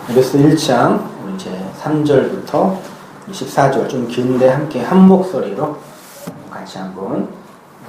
에베소 1장 이제 3절부터 14절 좀 긴데 함께 한 목소리로 같이 한번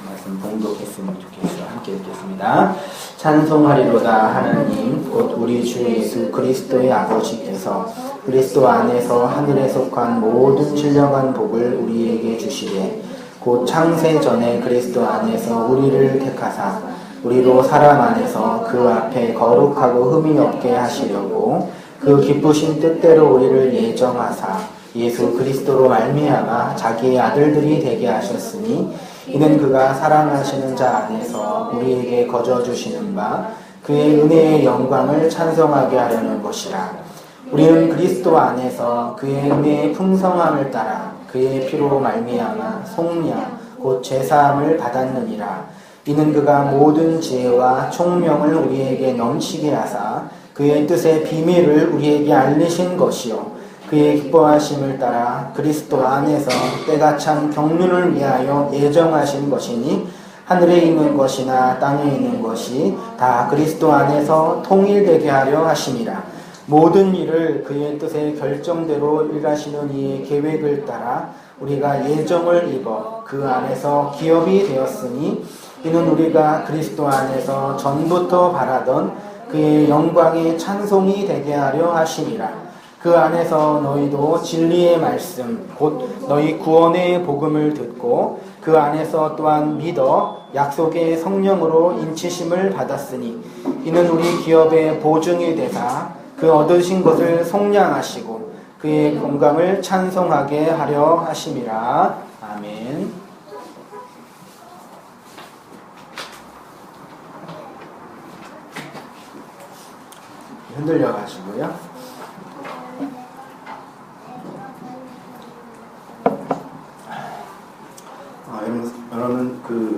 말씀 봉독했으면 좋겠어요. 함께 읽겠습니다. 찬송하리로다 하나님 곧 우리 주 예수 그리스도의 아버지께서 그리스도 안에서 하늘에 속한 모든 신령한 복을 우리에게 주시되 곧 창세 전에 그리스도 안에서 우리를 택하사 우리로 사람 안에서 그 앞에 거룩하고 흠이 없게 하시려고 그 기쁘신 뜻대로 우리를 예정하사 예수 그리스도로 말미암아 자기의 아들들이 되게 하셨으니 이는 그가 사랑하시는 자 안에서 우리에게 거저 주시는 바 그의 은혜의 영광을 찬송하게 하려는 것이라. 우리는 그리스도 안에서 그의 은혜의 풍성함을 따라 그의 피로 말미암아 속량 곧 제사함을 받았느니라. 이는 그가 모든 지혜와 총명을 우리에게 넘치게 하사 그의 뜻의 비밀을 우리에게 알리신 것이요 그의 기뻐하심을 따라 그리스도 안에서 때가 참 경륜을 위하여 예정하신 것이니 하늘에 있는 것이나 땅에 있는 것이 다 그리스도 안에서 통일되게 하려 하심이라. 모든 일을 그의 뜻의 결정대로 일하시는 이의 계획을 따라 우리가 예정을 입어 그 안에서 기업이 되었으니 이는 우리가 그리스도 안에서 전부터 바라던 그의 영광의 찬송이 되게 하려 하심이라. 그 안에서 너희도 진리의 말씀 곧 너희 구원의 복음을 듣고 그 안에서 또한 믿어 약속의 성령으로 인치심을 받았으니 이는 우리 기업의 보증이 되사 그 얻으신 것을 속량하시고 그의 건강을 찬송하게 하려 하심이라. 아멘. 흔들려가지고요. 여러분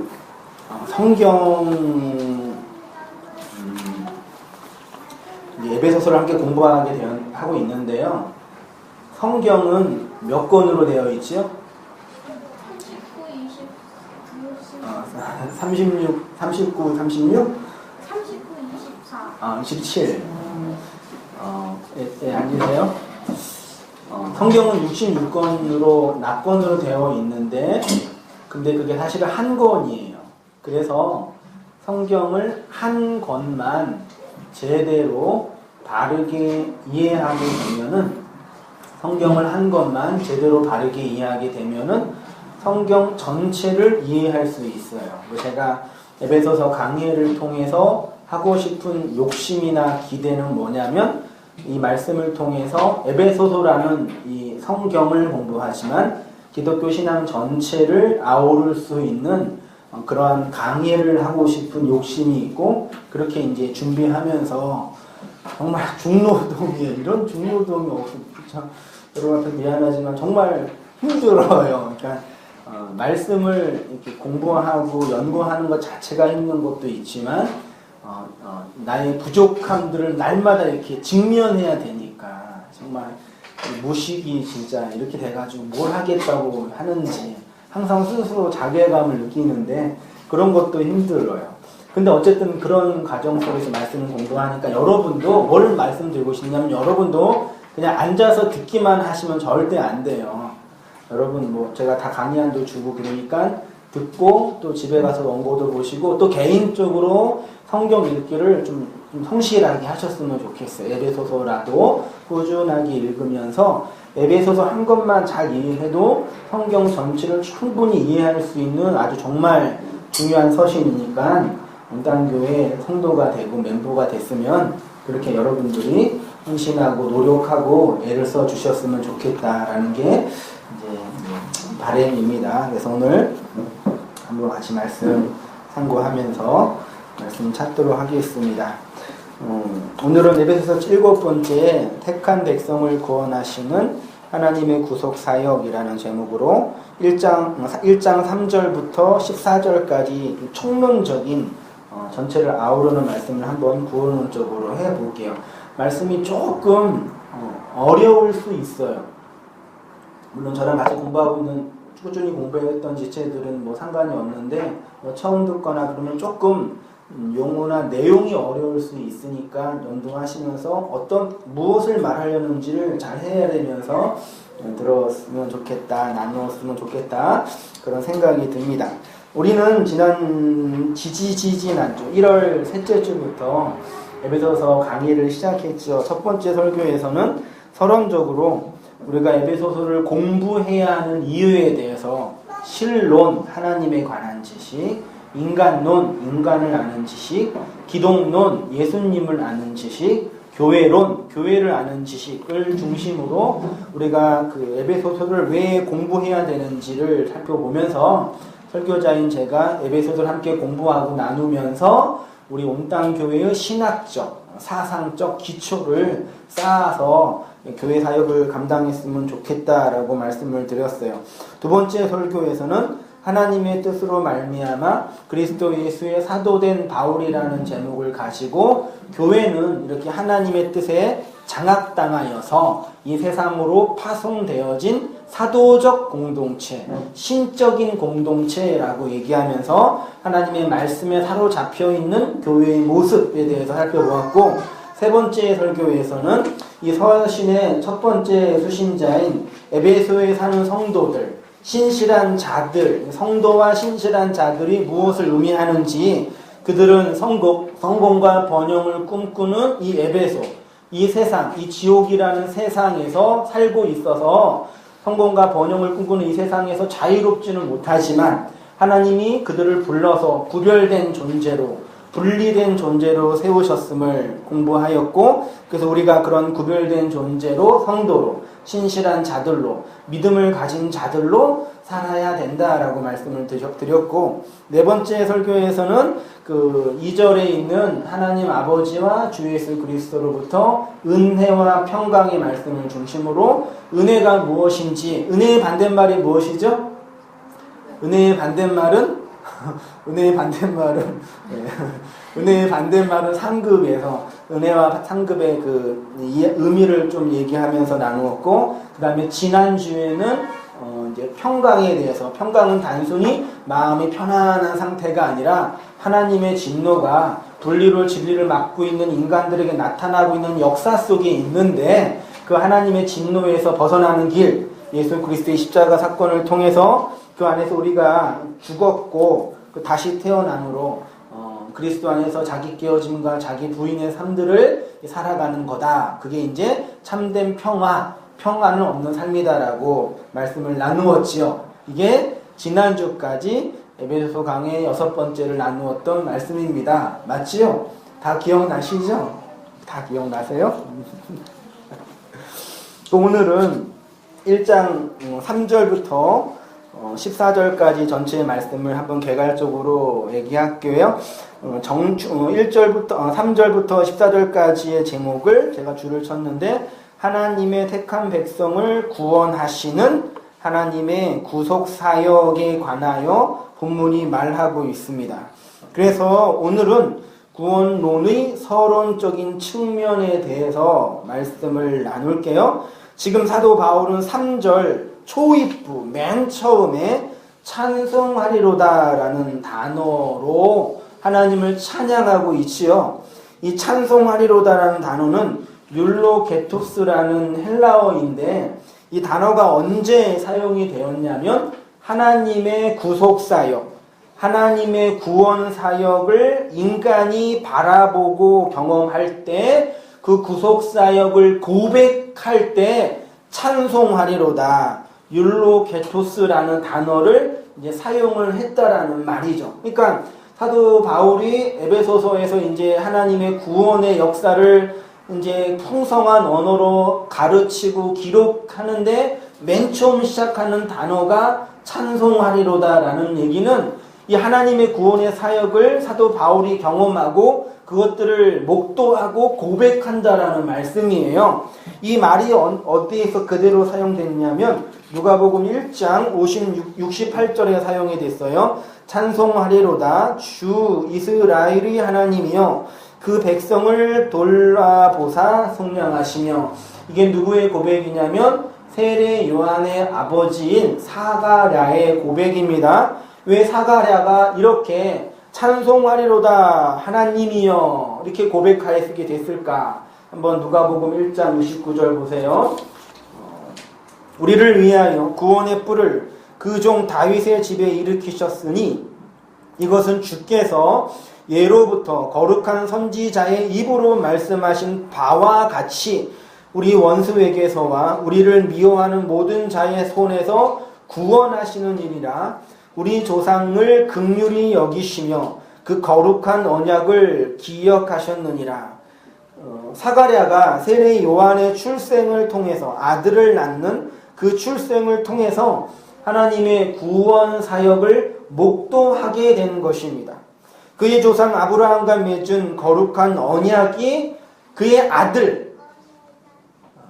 성경 에베소서를 함께 하고 있는데요. 성경은 몇 권으로 되어 있죠? 36, 39, 36? 27. 아니세요? 성경은 66권으로 납권으로 되어 있는데 근데 그게 사실은 한 권이에요. 그래서 성경을 한 권만 제대로 바르게 이해하게 되면은 성경을 한 권만 제대로 바르게 이해하게 되면은 성경 전체를 이해할 수 있어요. 제가 에베소서 강의를 통해서 하고 싶은 욕심이나 기대는 뭐냐면 이 말씀을 통해서 에베소서라는 이 성경을 공부하지만 기독교 신앙 전체를 아우를 수 있는 그러한 강의를 하고 싶은 욕심이 있고 그렇게 이제 준비하면서 정말 중노동이에요. 이런 중노동이 없으면 여러분 앞에 미안하지만 정말 힘들어요. 그러니까 말씀을 이렇게 공부하고 연구하는 것 자체가 힘든 것도 있지만 나의 부족함들을 날마다 이렇게 직면해야 되니까 정말 무식이 진짜 이렇게 돼가지고 뭘 하겠다고 하는지 항상 스스로 자괴감을 느끼는데 그런 것도 힘들어요. 근데 어쨌든 그런 과정 속에서 말씀을 공부하니까 여러분도 뭘 말씀드리고 싶냐면 여러분도 그냥 앉아서 듣기만 하시면 절대 안 돼요. 여러분 제가 다 강의안도 주고 그러니까 듣고 또 집에 가서 원고도 보시고 또 개인적으로 성경 읽기를 좀 성실하게 하셨으면 좋겠어요. 에베소서라도 꾸준하게 읽으면서 에베소서 한 것만 잘 이해해도 성경 전체를 충분히 이해할 수 있는 아주 정말 중요한 서신이니까 원단교회 성도가 되고 멤버가 됐으면 그렇게 여러분들이 헌신하고 노력하고 애를 써 주셨으면 좋겠다라는 게 이제 바람입니다. 그래서 오늘 한번 같이 말씀 참고하면서 말씀 찾도록 하겠습니다. 오늘은 에베소서 7번째 택한 백성을 구원하시는 하나님의 구속 사역이라는 제목으로 1장 3절부터 14절까지 총론적인 전체를 아우르는 말씀을 한번 구원론적으로 해볼게요. 말씀이 조금 어려울 수 있어요. 물론 저랑 같이 공부하고 있는 꾸준히 공부했던 지체들은 상관이 없는데 처음 듣거나 그러면 조금 용어나 내용이 어려울 수 있으니까 연동하시면서 무엇을 말하려는지를 잘 헤아리면서 들었으면 좋겠다, 나누었으면 좋겠다, 그런 생각이 듭니다. 우리는 지난주 1월 셋째 주부터 에베소서 강의를 시작했죠. 첫 번째 설교에서는 서론적으로 우리가 에베소서를 공부해야 하는 이유에 대해서 실론, 하나님에 관한 지식, 인간론, 인간을 아는 지식, 기독론, 예수님을 아는 지식, 교회론, 교회를 아는 지식을 중심으로 우리가 그 에베소서를 왜 공부해야 되는지를 살펴보면서 설교자인 제가 에베소서를 함께 공부하고 나누면서 우리 온땅 교회의 신학적, 사상적 기초를 쌓아서 교회 사역을 감당했으면 좋겠다라고 말씀을 드렸어요. 두 번째 설교에서는 하나님의 뜻으로 말미암아 그리스도 예수의 사도된 바울이라는 제목을 가지고 교회는 이렇게 하나님의 뜻에 장악당하여서 이 세상으로 파송되어진 사도적 공동체, 신적인 공동체라고 얘기하면서 하나님의 말씀에 사로잡혀 있는 교회의 모습에 대해서 살펴보았고, 세 번째 설교에서는 이 서신의 첫 번째 수신자인 에베소에 사는 성도들, 신실한 자들, 성도와 신실한 자들이 무엇을 의미하는지, 그들은 성공과 번영을 꿈꾸는 이 에베소, 이 세상, 이 지옥이라는 세상에서 살고 있어서 성공과 번영을 꿈꾸는 이 세상에서 자유롭지는 못하지만 하나님이 그들을 불러서 구별된 존재로, 분리된 존재로 세우셨음을 공부하였고, 그래서 우리가 그런 구별된 존재로, 성도로, 신실한 자들로, 믿음을 가진 자들로 살아야 된다라고 말씀을 드렸고, 네 번째 설교에서는 그 2절에 있는 하나님 아버지와 주 예수 그리스도로부터 은혜와 평강의 말씀을 중심으로 은혜가 무엇인지, 은혜의 반대말이 무엇이죠? 은혜의 반대말은 은혜의 반대말은 상급에서 은혜와 상급의 그 의미를 좀 얘기하면서 나누었고, 그 다음에 지난주에는 이제 평강에 대해서, 평강은 단순히 마음이 편안한 상태가 아니라 하나님의 진노가 분리를 진리를 막고 있는 인간들에게 나타나고 있는 역사 속에 있는데, 그 하나님의 진노에서 벗어나는 길, 예수 그리스도의 십자가 사건을 통해서 그 안에서 우리가 죽었고 다시 태어남으로 그리스도 안에서 자기 깨어짐과 자기 부인의 삶들을 살아가는 거다. 그게 이제 참된 평안은 없는 삶이다라고 말씀을 나누었지요. 이게 지난주까지 에베소서 강의 6번째를 나누었던 말씀입니다. 맞지요? 다 기억나시죠? 다 기억나세요? 오늘은 1장 3절부터 14절까지 전체의 말씀을 한번 개괄적으로 얘기할게요. 3절부터 14절까지의 제목을 제가 줄을 쳤는데, 하나님의 택한 백성을 구원하시는 하나님의 구속사역에 관하여 본문이 말하고 있습니다. 그래서 오늘은 구원론의 서론적인 측면에 대해서 말씀을 나눌게요. 지금 사도 바울은 3절 초입부 맨 처음에 찬송하리로다라는 단어로 하나님을 찬양하고 있지요. 이 찬송하리로다라는 단어는 율로게토스라는 헬라어인데, 이 단어가 언제 사용이 되었냐면 하나님의 구속사역, 하나님의 구원사역을 인간이 바라보고 경험할 때, 그 구속사역을 고백할 때 찬송하리로다, 율로게토스라는 단어를 이제 사용을 했다라는 말이죠. 그러니까 사도 바울이 에베소서에서 이제 하나님의 구원의 역사를 이제 풍성한 언어로 가르치고 기록하는데 맨 처음 시작하는 단어가 찬송하리로다라는 얘기는 이 하나님의 구원의 사역을 사도 바울이 경험하고 그것들을 목도하고 고백한다라는 말씀이에요. 이 말이 어디에서 그대로 사용됐냐면 누가복음 1장 68절에 사용이 됐어요. 찬송하리로다 주 이스라엘의 하나님이여 그 백성을 돌아보사 속량하시며. 이게 누구의 고백이냐면 세례 요한의 아버지인 사가랴의 고백입니다. 왜 사가랴가 이렇게 찬송하리로다 하나님이여 이렇게 고백하였게 됐을까? 한번 누가복음 1장 69절 보세요. 우리를 위하여 구원의 뿔을 그 종 다윗의 집에 일으키셨으니 이것은 주께서 예로부터 거룩한 선지자의 입으로 말씀하신 바와 같이 우리 원수에게서와 우리를 미워하는 모든 자의 손에서 구원하시는 일이라. 우리 조상을 긍휼히 여기시며 그 거룩한 언약을 기억하셨느니라. 사가랴가 세례 요한의 출생을 통해서 아들을 낳는 그 출생을 통해서 하나님의 구원 사역을 목도하게 된 것입니다. 그의 조상 아브라함과 맺은 거룩한 언약이 그의 아들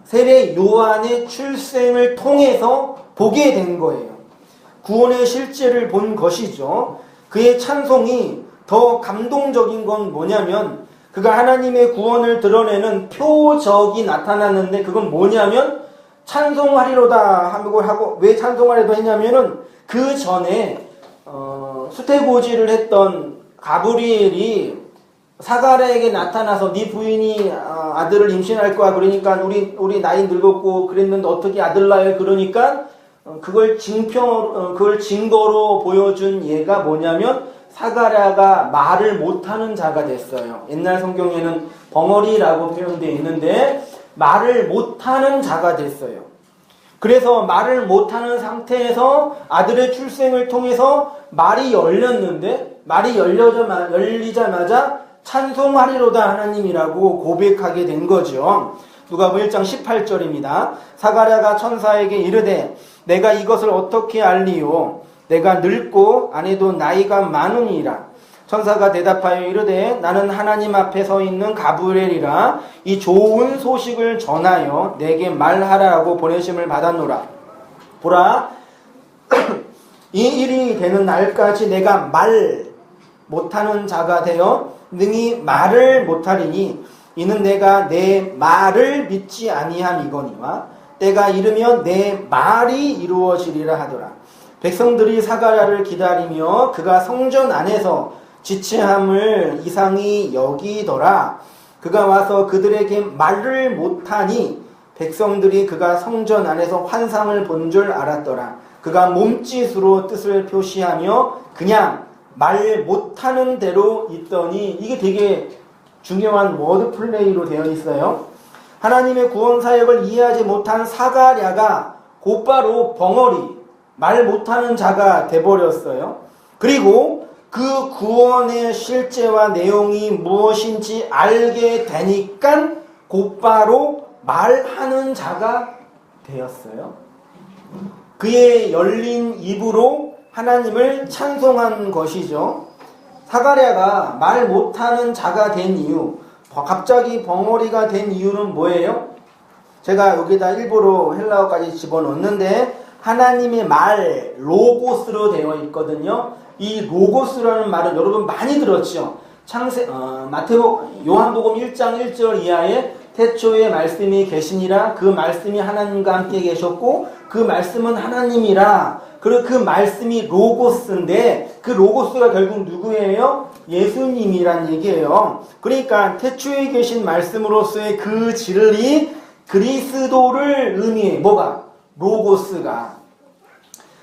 세례 요한의 출생을 통해서 보게 된 거예요. 구원의 실제를 본 것이죠. 그의 찬송이 더 감동적인 건 뭐냐면 그가 하나님의 구원을 드러내는 표적이 나타났는데 그건 뭐냐면 찬송하리로다 하고 왜 찬송하리로다 했냐면은 그 전에 수태고지를 했던 가브리엘이 사가랴에게 나타나서 네 부인이 아들을 임신할 거야. 그러니까 우리 나이 늙었고 그랬는데 어떻게 아들 낳아요? 그러니까 그걸 증거로 보여준 예가 뭐냐면 사가랴가 말을 못하는 자가 됐어요. 옛날 성경에는 벙어리라고 표현되어 있는데 말을 못하는 자가 됐어요. 그래서 말을 못하는 상태에서 아들의 출생을 통해서 말이 열렸는데 말이 열리자마자 찬송하리로다 하나님이라고 고백하게 된 거죠. 누가복음 1장 18절입니다. 사가랴가 천사에게 이르되 내가 이것을 어떻게 알리요? 내가 늙고 아내도 나이가 많으니라. 천사가 대답하여 이르되 나는 하나님 앞에 서 있는 가브리엘이라. 이 좋은 소식을 전하여 내게 말하라고 보내심을 받았노라. 보라 이 일이 되는 날까지 내가 말 못하는 자가 되어 능히 말을 못하리니 이는 내가 내 말을 믿지 아니함이거니와 때가 이르면 내 말이 이루어지리라 하더라. 백성들이 사가랴를 기다리며 그가 성전 안에서 지체함을 이상히 여기더라. 그가 와서 그들에게 말을 못하니 백성들이 그가 성전 안에서 환상을 본 줄 알았더라. 그가 몸짓으로 뜻을 표시하며 그냥 말 못하는 대로 있더니 이게 되게 중요한 워드 플레이로 되어 있어요. 하나님의 구원 사역을 이해하지 못한 사가랴가 곧바로 벙어리 말 못하는 자가 돼버렸어요. 그리고 그 구원의 실제와 내용이 무엇인지 알게 되니까 곧바로 말하는 자가 되었어요. 그의 열린 입으로 하나님을 찬송한 것이죠. 사가랴가 말 못하는 자가 된 이유, 갑자기 벙어리가 된 이유는 뭐예요? 제가 여기다 일부러 헬라어까지 집어넣었는데 하나님의 말, 로고스로 되어 있거든요. 이 로고스라는 말은 여러분 많이 들었죠? 요한복음 1장 1절 이하에 태초에 말씀이 계시니라. 그 말씀이 하나님과 함께 계셨고 그 말씀은 하나님이라. 그리고 그 말씀이 로고스인데 그 로고스가 결국 누구예요? 예수님이란 얘기예요. 그러니까 태초에 계신 말씀으로서의 그 진리 그리스도를 의미해. 뭐가? 로고스가.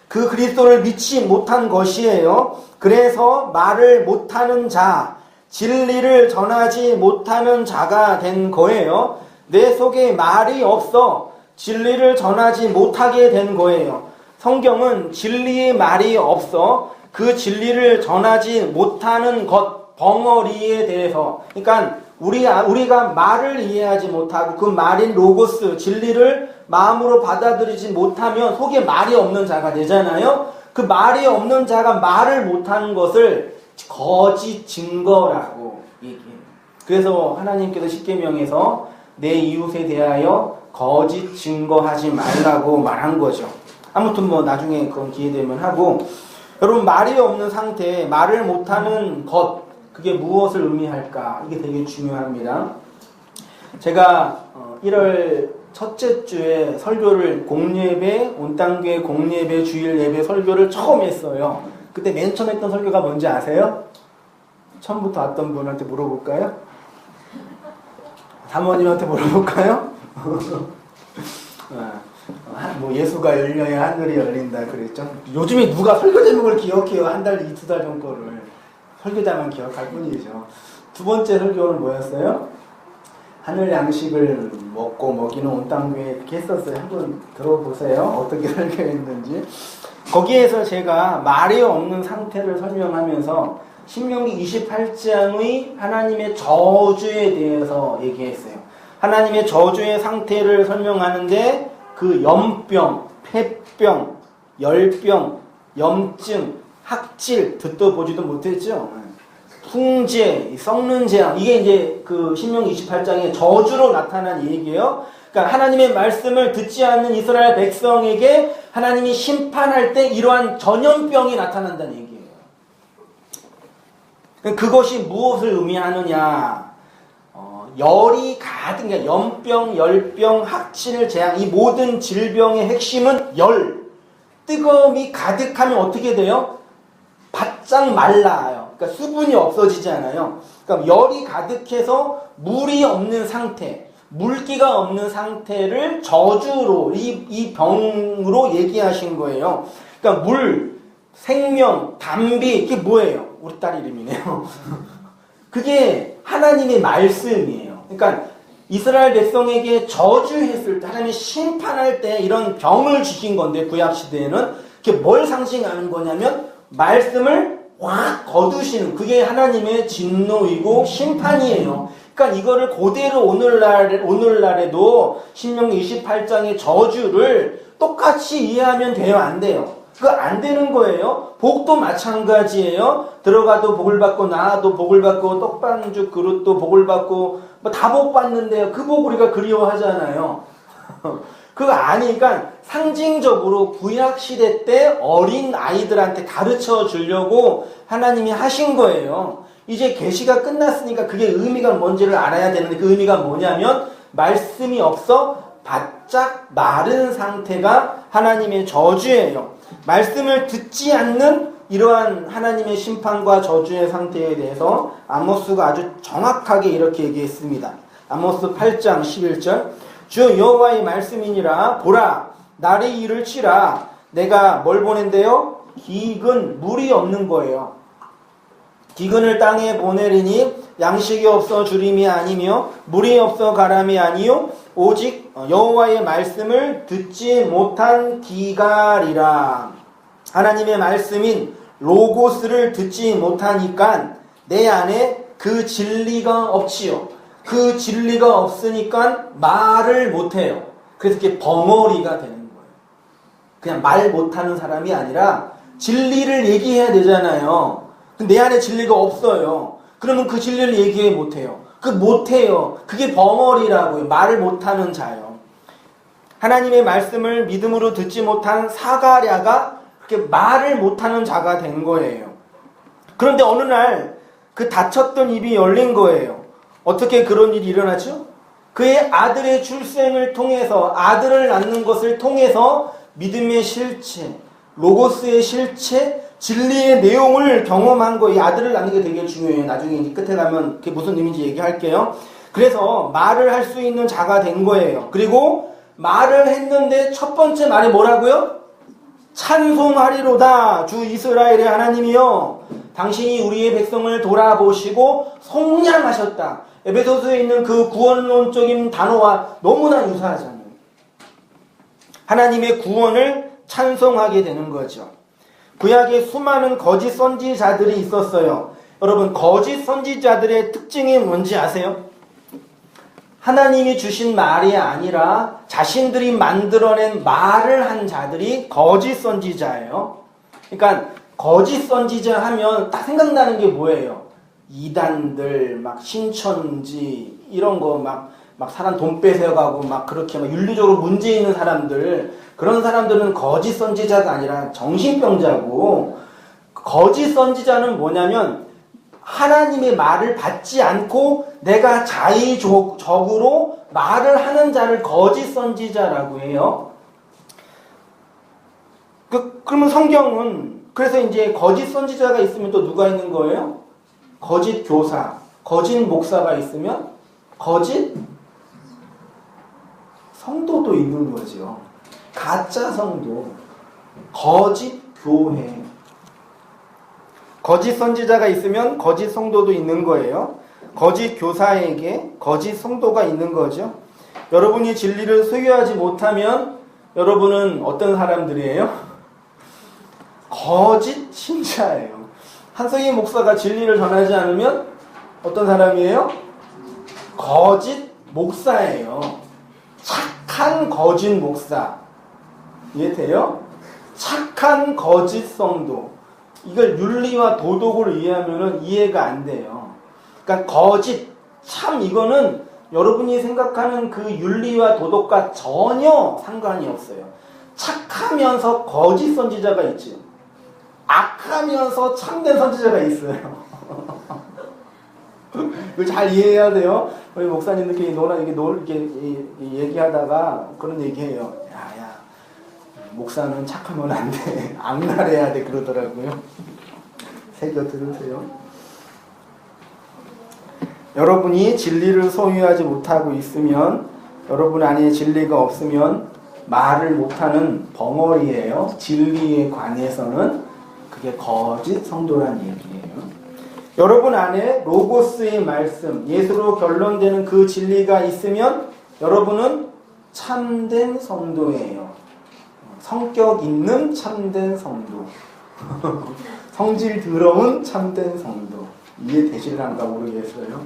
그 그리스도를 믿지 못한 것이에요. 그래서 말을 못하는 자, 진리를 전하지 못하는 자가 된 거예요. 내 속에 말이 없어 진리를 전하지 못하게 된 거예요. 성경은 진리의 말이 없어 그 진리를 전하지 못하는 것, 벙어리에 대해서, 그러니까 우리가 말을 이해하지 못하고 그 말인 로고스, 진리를 마음으로 받아들이지 못하면 속에 말이 없는 자가 되잖아요. 그 말이 없는 자가 말을 못하는 것을 거짓 증거라고 얘기해요. 그래서 하나님께서 십계명에서 내 이웃에 대하여 거짓 증거하지 말라고 말한 거죠. 아무튼 나중에 그런 기회 되면 하고, 여러분 말이 없는 상태에 말을 못하는 것, 그게 무엇을 의미할까? 이게 되게 중요합니다. 제가 1월 첫째 주에 설교를 공예배, 온땅교회 공예배, 주일 예배 설교를 처음 했어요. 그때 맨 처음 했던 설교가 뭔지 아세요? 처음부터 왔던 분한테 물어볼까요? 사모님한테 물어볼까요? 뭐 예수가 열려야 하늘이 열린다 그랬죠. 요즘에 누가 설교 제목을 기억해요? 한 달, 두 달 전 거를. 설교자만 기억할 뿐이죠. 두 번째 설교는 뭐였어요? 하늘 양식을 먹고 먹이는 온 땅 교회 이렇게 했었어요. 한번 들어보세요. 어떻게 설교했는지. 거기에서 제가 말이 없는 상태를 설명하면서 신명기 28장의 하나님의 저주에 대해서 얘기했어요. 하나님의 저주의 상태를 설명하는데 그 염병, 폐병, 열병, 염증, 학질 듣도 보지도 못했죠. 풍재, 썩는 재앙, 이게 이제 그 신명기 28장의 저주로 나타난 얘기예요. 그러니까 하나님의 말씀을 듣지 않는 이스라엘 백성에게 하나님이 심판할 때 이러한 전염병이 나타난다는 얘기예요. 그것이 무엇을 의미하느냐? 열이 가득, 그러니까 염병, 열병, 학질, 재앙, 이 모든 질병의 핵심은 열. 뜨거움이 가득하면 어떻게 돼요? 바짝 말라요. 그러니까 수분이 없어지잖아요. 그러니까 열이 가득해서 물이 없는 상태, 물기가 없는 상태를 저주로, 이 병으로 얘기하신 거예요. 그러니까 물, 생명, 담비, 이게 뭐예요? 우리 딸 이름이네요. 그게 하나님의 말씀이에요. 그러니까 이스라엘 백성에게 저주했을 때, 하나님이 심판할 때 이런 병을 주신 건데, 구약시대에는 그게 뭘 상징하는 거냐면 말씀을 확 거두시는, 그게 하나님의 진노이고 심판이에요. 그러니까 이거를 그대로 오늘날에도 신명기 28장의 저주를 똑같이 이해하면 돼요? 안 돼요? 그거 안 되는 거예요. 복도 마찬가지예요. 들어가도 복을 받고 나와도 복을 받고 떡반죽 그릇도 복을 받고 뭐 다 복 받는데요. 그 복 우리가 그리워하잖아요. 그거 아니니까 상징적으로 구약시대 때 어린 아이들한테 가르쳐 주려고 하나님이 하신 거예요. 이제 계시가 끝났으니까 그게 의미가 뭔지를 알아야 되는데, 그 의미가 뭐냐면 말씀이 없어 바짝 마른 상태가 하나님의 저주예요. 말씀을 듣지 않는 이러한 하나님의 심판과 저주의 상태에 대해서 아모스가 아주 정확하게 이렇게 얘기했습니다. 아모스 8장 11절, 주 여호와의 말씀이니라. 보라, 날이 이를 치라. 내가 뭘 보낸대요? 기근, 물이 없는 거예요. 기근을 땅에 보내리니 양식이 없어 주림이 아니며 물이 없어 가람이 아니요 오직 여호와의 말씀을 듣지 못한 기갈이라. 하나님의 말씀인 로고스를 듣지 못하니까 내 안에 그 진리가 없지요. 그 진리가 없으니까 말을 못해요. 그래서 이렇게 벙어리가 되는 거예요. 그냥 말 못하는 사람이 아니라 진리를 얘기해야 되잖아요. 내 안에 진리가 없어요. 그러면 그 진리를 얘기해 못해요. 그 못해요. 그게 벙어리라고요. 말을 못하는 자요. 하나님의 말씀을 믿음으로 듣지 못한 사가랴가 그렇게 말을 못하는 자가 된 거예요. 그런데 어느 날 그 닫혔던 입이 열린 거예요. 어떻게 그런 일이 일어나죠? 그의 아들의 출생을 통해서, 아들을 낳는 것을 통해서 믿음의 실체, 로고스의 실체, 진리의 내용을 경험한 거예요. 이 아들을 낳는 게 되게 중요해요. 나중에 이제 끝에 가면 그게 무슨 의미인지 얘기할게요. 그래서 말을 할 수 있는 자가 된 거예요. 그리고 말을 했는데 첫 번째 말이 뭐라고요? 찬송하리로다. 주 이스라엘의 하나님이여, 당신이 우리의 백성을 돌아보시고 속량하셨다. 에베소서에 있는 그 구원론적인 단어와 너무나 유사하잖아요. 하나님의 구원을 찬송하게 되는 거죠. 구약에 수많은 거짓 선지자들이 있었어요. 여러분, 거짓 선지자들의 특징이 뭔지 아세요? 하나님이 주신 말이 아니라 자신들이 만들어낸 말을 한 자들이 거짓 선지자예요. 그러니까 거짓 선지자 하면 딱 생각나는 게 뭐예요? 이단들, 막 신천지 이런 거 막 사람 돈 뺏어가고 막 그렇게 막 윤리적으로 문제 있는 사람들, 그런 사람들은 거짓 선지자가 아니라 정신병자고, 거짓 선지자는 뭐냐면 하나님의 말을 받지 않고 내가 자의적으로 말을 하는 자를 거짓 선지자라고 해요. 그러면 성경은, 그래서 이제 거짓 선지자가 있으면 또 누가 있는 거예요? 거짓 교사, 거짓 목사가 있으면 거짓 성도도 있는 거죠. 가짜 성도, 거짓 교회. 거짓 선지자가 있으면 거짓 성도도 있는 거예요. 거짓 교사에게 거짓 성도가 있는 거죠. 여러분이 진리를 소유하지 못하면 여러분은 어떤 사람들이에요? 거짓 신자예요. 한성희 목사가 진리를 전하지 않으면 어떤 사람이에요? 거짓 목사예요. 착한 거짓 목사. 이해돼요? 착한 거짓 성도. 이걸 윤리와 도덕으로 이해하면 이해가 안 돼요. 그러니까 거짓, 참 이거는 여러분이 생각하는 그 윤리와 도덕과 전혀 상관이 없어요. 착하면서 거짓 선지자가 있죠. 악하면서 참된 선지자가 있어요. 이걸 잘 이해해야 돼요. 우리 목사님들끼리 이렇게 얘기하다가 그런 얘기해요. 야, 목사는 착하면 안 돼. 악랄해야 돼. 그러더라고요. 새겨 들으세요. 여러분이 진리를 소유하지 못하고 있으면, 여러분 안에 진리가 없으면 말을 못하는 벙어리예요. 진리에 관해서는 그게 거짓 성도란 얘기예요. 여러분 안에 로고스의 말씀, 예수로 결론되는 그 진리가 있으면 여러분은 참된 성도예요. 성격 있는 참된 성도. 성질 더러운 참된 성도. 이해되실란가 모르겠어요.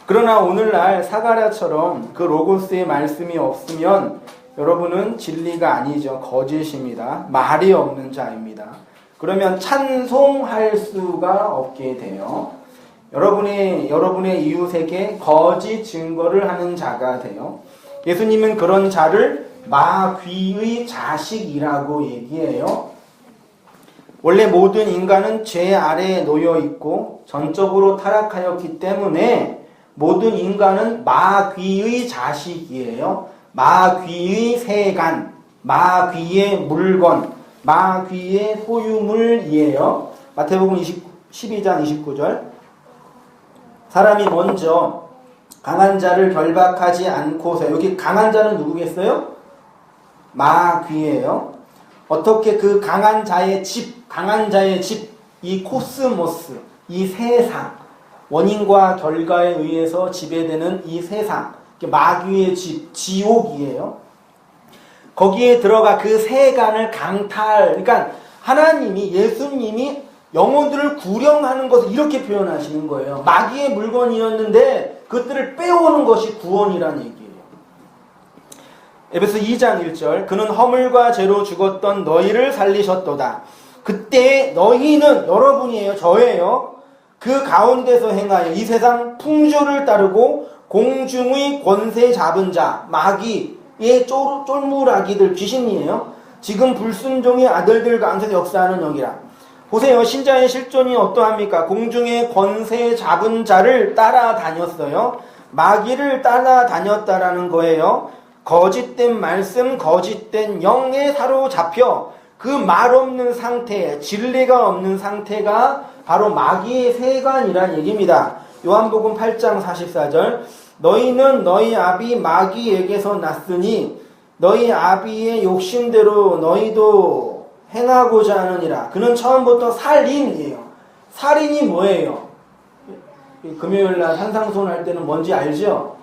그러나 오늘날 사가랴처럼 그 로고스의 말씀이 없으면 여러분은 진리가 아니죠. 거짓입니다. 말이 없는 자입니다. 그러면 찬송할 수가 없게 돼요. 여러분의 이웃에게 거짓 증거를 하는 자가 돼요. 예수님은 그런 자를 마귀의 자식이라고 얘기해요. 원래 모든 인간은 죄 아래에 놓여 있고 전적으로 타락하였기 때문에 모든 인간은 마귀의 자식이에요. 마귀의 세간, 마귀의 물건, 마귀의 소유물이에요. 마태복음 12장 29절. 사람이 먼저 강한 자를 결박하지 않고서, 여기 강한 자는 누구겠어요? 마귀예요. 어떻게 그 강한 자의 집, 이 코스모스, 이 세상, 원인과 결과에 의해서 지배되는 이 세상, 마귀의 집, 지옥이에요. 거기에 들어가 그 세간을 강탈, 그러니까 하나님이, 예수님이 영혼들을 구령하는 것을 이렇게 표현하시는 거예요. 마귀의 물건이었는데 그것들을 빼오는 것이 구원이라는 얘기예요. 에베소 2장 1절, 그는 허물과 죄로 죽었던 너희를 살리셨도다. 그때 너희는, 여러분이에요, 저예요. 그 가운데서 행하여 이 세상 풍조를 따르고 공중의 권세 잡은 자, 마귀의 쫄무라기들, 귀신이에요. 지금 불순종의 아들들 가운데서 역사하는 영이라. 보세요. 신자의 실존이 어떠합니까? 공중의 권세 잡은 자를 따라다녔어요. 마귀를 따라다녔다라는 거예요. 거짓된 말씀, 거짓된 영에 사로잡혀 그 말 없는 상태, 진리가 없는 상태가 바로 마귀의 세관이란 얘기입니다. 요한복음 8장 44절, 너희는 너희 아비 마귀에게서 났으니 너희 아비의 욕심대로 너희도 행하고자 하느니라. 그는 처음부터 살인이에요. 살인이 뭐예요? 금요일날 산상손 할 때는 뭔지 알죠?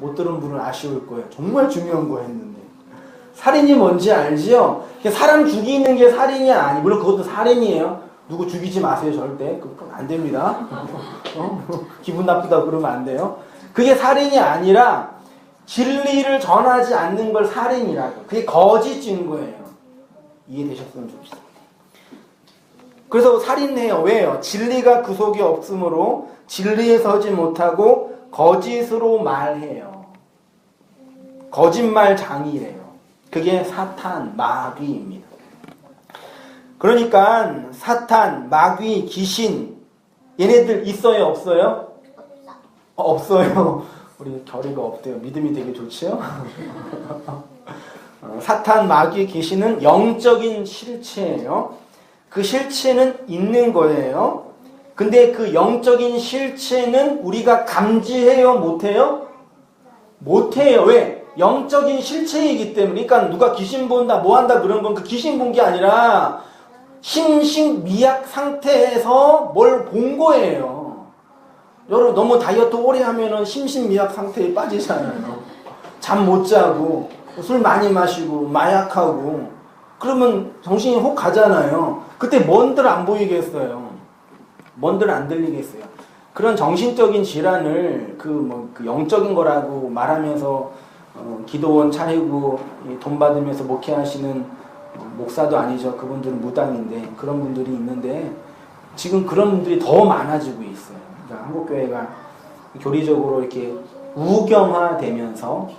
못 들은 분은 아쉬울 거예요. 정말 중요한 거 했는데. 살인이 뭔지 알죠? 사람 죽이는 게 살인이 아니, 물론 그것도 살인이에요. 누구 죽이지 마세요, 절대. 그건 안 됩니다. 기분 나쁘다고 그러면 안 돼요. 그게 살인이 아니라 진리를 전하지 않는 걸 살인이라고. 그게 거짓 증거예요. 이해되셨으면 좋겠습니다. 그래서 살인해요. 왜요? 진리가 그 속에 없으므로 진리에 서지 못하고 거짓으로 말해요. 거짓말장이래요. 그게 사탄, 마귀입니다. 그러니까 사탄, 마귀, 귀신 얘네들 있어요? 없어요? 없어요. 우리 결의가 없대요. 믿음이 되게 좋죠? 사탄, 마귀, 귀신은 영적인 실체예요. 그 실체는 있는 거예요. 근데 그 영적인 실체는 우리가 감지해요? 못해요? 못해요. 왜? 영적인 실체이기 때문에. 그러니까 누가 귀신 본다, 뭐 한다 그런 건 그 귀신 본 게 아니라 심신미약 상태에서 뭘 본 거예요. 여러분 너무 다이어트 오래 하면은 심신미약 상태에 빠지잖아요. 잠 못 자고 술 많이 마시고 마약하고 그러면 정신이 혹 가잖아요. 그때 뭔들 안 보이겠어요. 뭔들 안 들리겠어요. 그런 정신적인 질환을 그 영적인 거라고 말하면서 기도원 차리고 돈 받으면서 목회하시는 목사도 아니죠. 그분들은 무당인데 그런 분들이 있는데 지금 그런 분들이 더 많아지고 있어요. 그러니까 한국교회가 교리적으로 이렇게 우경화되면서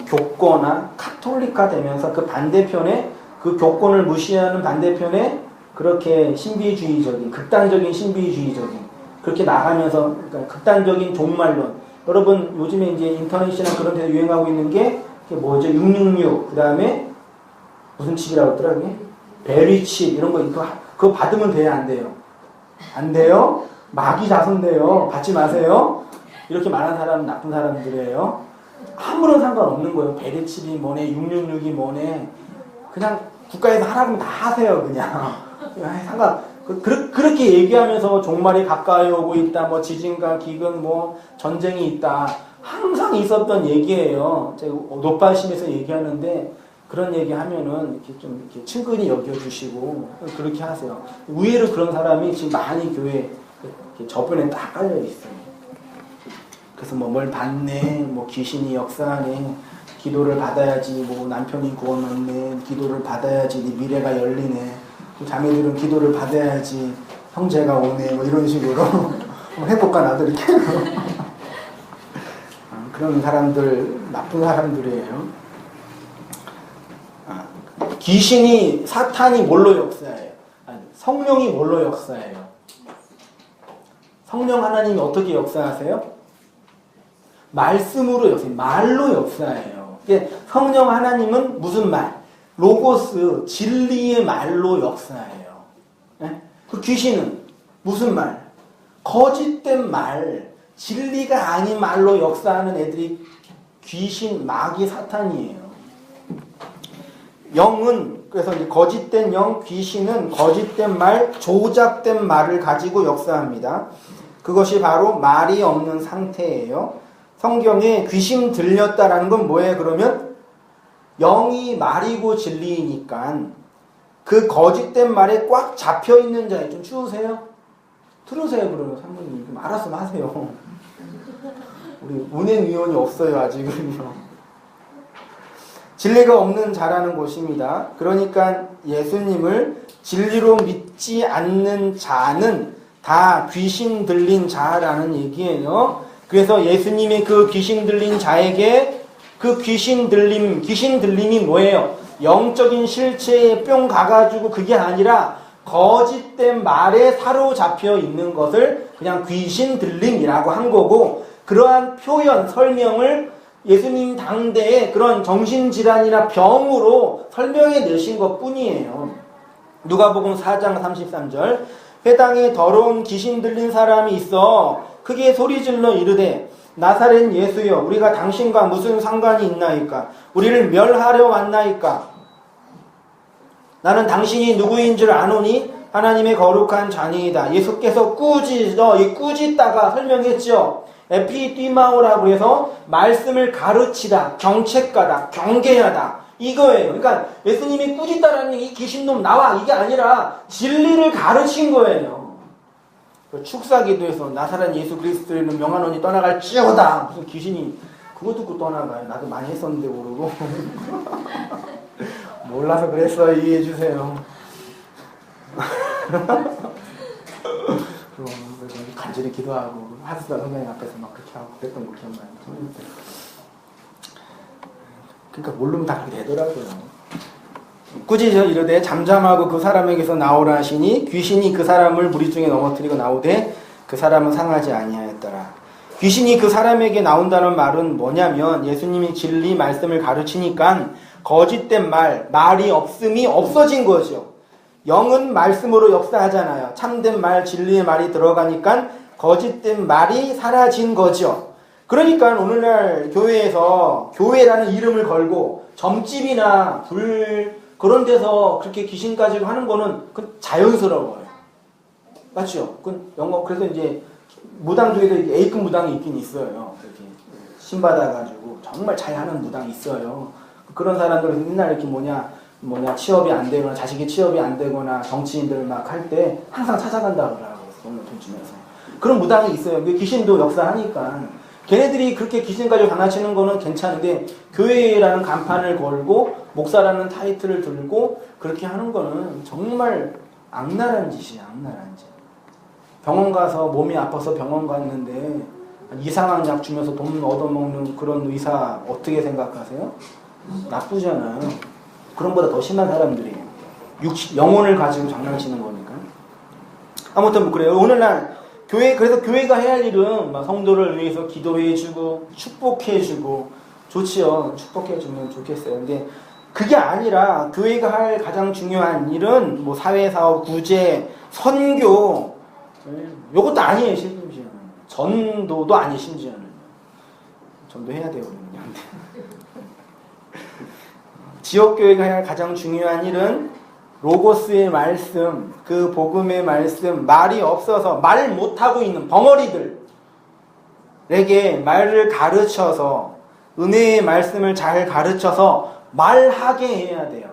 교권화, 카톨릭화 되면서 그 반대편에 그 교권을 무시하는 반대편에 그렇게 신비주의적인, 극단적인 신비주의적인 그렇게 나가면서 그러니까 극단적인 종말론. 여러분 요즘에 이제 인터넷이나 그런 데서 유행하고 있는 게 뭐죠? 666. 그 다음에 무슨 칩이라고 했더라? 베리칩 이런 거 그거 받으면 돼요? 안 돼요? 안 돼요? 마귀 자손돼요. 받지 마세요. 이렇게 말하는 사람은 나쁜 사람들이에요. 아무런 상관없는 거예요. 베리칩이 뭐네, 666이 뭐네. 그냥 국가에서 하라고 하면 다 하세요. 그냥 그렇게 얘기하면서 종말이 가까이 오고 있다. 뭐 지진과 기근, 뭐 전쟁이 있다. 항상 있었던 얘기예요. 제가 노발심에서 얘기하는데 그런 얘기하면은 이렇게 좀 이렇게 친근히 여겨주시고 그렇게 하세요. 의외로 그런 사람이 지금 많이 교회 저변에 딱 깔려 있어요. 그래서 뭐 뭘 받네, 뭐 귀신이 역사하네, 기도를 받아야지, 뭐 남편이 구원받네, 기도를 받아야지 네 미래가 열리네, 자매들은 기도를 받아야지 형제가 오네, 뭐 이런 식으로 해볼까 나도 이렇게 그런 사람들 나쁜 사람들이에요. 귀신이 사탄이 뭘로 역사해요? 성령이 뭘로 역사해요? 성령 하나님이 어떻게 역사하세요? 말씀으로 역사해요. 말로 역사해요. 성령 하나님은 무슨 말? 로고스, 진리의 말로 역사해요. 네? 그 귀신은 무슨 말? 거짓된 말, 진리가 아닌 말로 역사하는 애들이 귀신, 마귀, 사탄이에요. 영은, 그래서 이제 거짓된 영, 귀신은 거짓된 말, 조작된 말을 가지고 역사합니다. 그것이 바로 말이 없는 상태예요. 성경에 귀신 들렸다라는 건 뭐예요? 그러면 영이 말이고 진리이니까 그 거짓된 말에 꽉 잡혀있는 자에 좀 추우세요? 들으세요 그러면 사모님 좀 알았으면 하세요. 우리 운행위원이 없어요 아직은요. 진리가 없는 자라는 것입니다. 그러니까 예수님을 진리로 믿지 않는 자는 다 귀신 들린 자라는 얘기예요. 그래서 예수님의 그 귀신 들린 자에게 그 귀신 들림이 뭐예요? 영적인 실체에 뿅 가가지고 그게 아니라 거짓된 말에 사로잡혀 있는 것을 그냥 귀신 들림이라고 한 거고, 그러한 표현, 설명을 예수님 당대에 그런 정신질환이나 병으로 설명해 내신 것 뿐이에요. 누가복음 4장 33절 회당에 더러운 귀신 들린 사람이 있어 크게 소리질러 이르되 나사렛 예수여 우리가 당신과 무슨 상관이 있나이까? 우리를 멸하려 왔나이까? 나는 당신이 누구인 줄 아노니 하나님의 거룩한 자니이다. 예수께서 꾸짖다가 설명했죠. 에피디마오라고 해서 말씀을 가르치다, 경책가다, 경계하다 이거예요. 그러니까 예수님이 꾸짖다라는 이 귀신놈 나와 이게 아니라 진리를 가르친 거예요. 축사기도에서 나사렛 예수 그리스도는 명하노니 떠나갈지어다. 무슨 귀신이 그거 듣고 떠나가요. 나도 많이 했었는데 모르고 몰라서 그랬어요. 이해해 주세요. 간절히 기도하고 하스다 선생님 앞에서 막 그렇게 하고 그랬던 거 기억나요. 그러니까 모르면 다 그렇게 되더라고요. 꾸짖어 이르되 잠잠하고 그 사람에게서 나오라 하시니 귀신이 그 사람을 무리 중에 넘어뜨리고 나오되 그 사람은 상하지 아니하였더라. 귀신이 그 사람에게 나온다는 말은 뭐냐면 예수님이 진리 말씀을 가르치니까 거짓된 말이 없음이 없어진 거죠. 영은 말씀으로 역사하잖아요. 참된 말, 진리의 말이 들어가니까 거짓된 말이 사라진 거죠. 그러니까 오늘날 교회에서 교회라는 이름을 걸고 점집이나 그런 데서 그렇게 귀신 가지고 하는 거는 그 자연스러워요. 맞죠? 그래서 이제 무당 중에도 A급 무당이 있긴 있어요. 이렇게 신 받아가지고 정말 잘하는 무당이 있어요. 그런 사람들은 맨날 이렇게 취업이 안 되거나 자식이 취업이 안 되거나 정치인들 막 할 때 항상 찾아간다 그러더라고요. 돈을 돈 주면서. 그런 무당이 있어요. 귀신도 역사하니까. 걔네들이 그렇게 귀신 가지고 장난치는 거는 괜찮은데 교회라는 간판을 걸고 목사라는 타이틀을 들고 그렇게 하는 거는 정말 악랄한 짓이야. 악랄한 짓. 병원 가서 몸이 아파서 병원 갔는데 이상한 약 주면서 돈 얻어먹는 그런 의사 어떻게 생각하세요? 나쁘잖아요. 그런 보다 더 심한 사람들이에요. 영혼을 가지고 장난치는 거니까. 아무튼 그래요. 오늘날 그래서 교회가 해야 할 일은 성도를 위해서 기도해주고 축복해주고 좋지요. 축복해주면 좋겠어요. 근데 그게 아니라 교회가 할 가장 중요한 일은 사회사업, 구제, 선교 요것도 아니에요. 심지어는 전도도 아니에요. 심지어는 전도해야 돼요. 지역교회가 해야 할 가장 중요한 일은 로고스의 말씀, 그 복음의 말씀, 말이 없어서 말 못하고 있는 벙어리들에게 말을 가르쳐서 은혜의 말씀을 잘 가르쳐서 말하게 해야 돼요.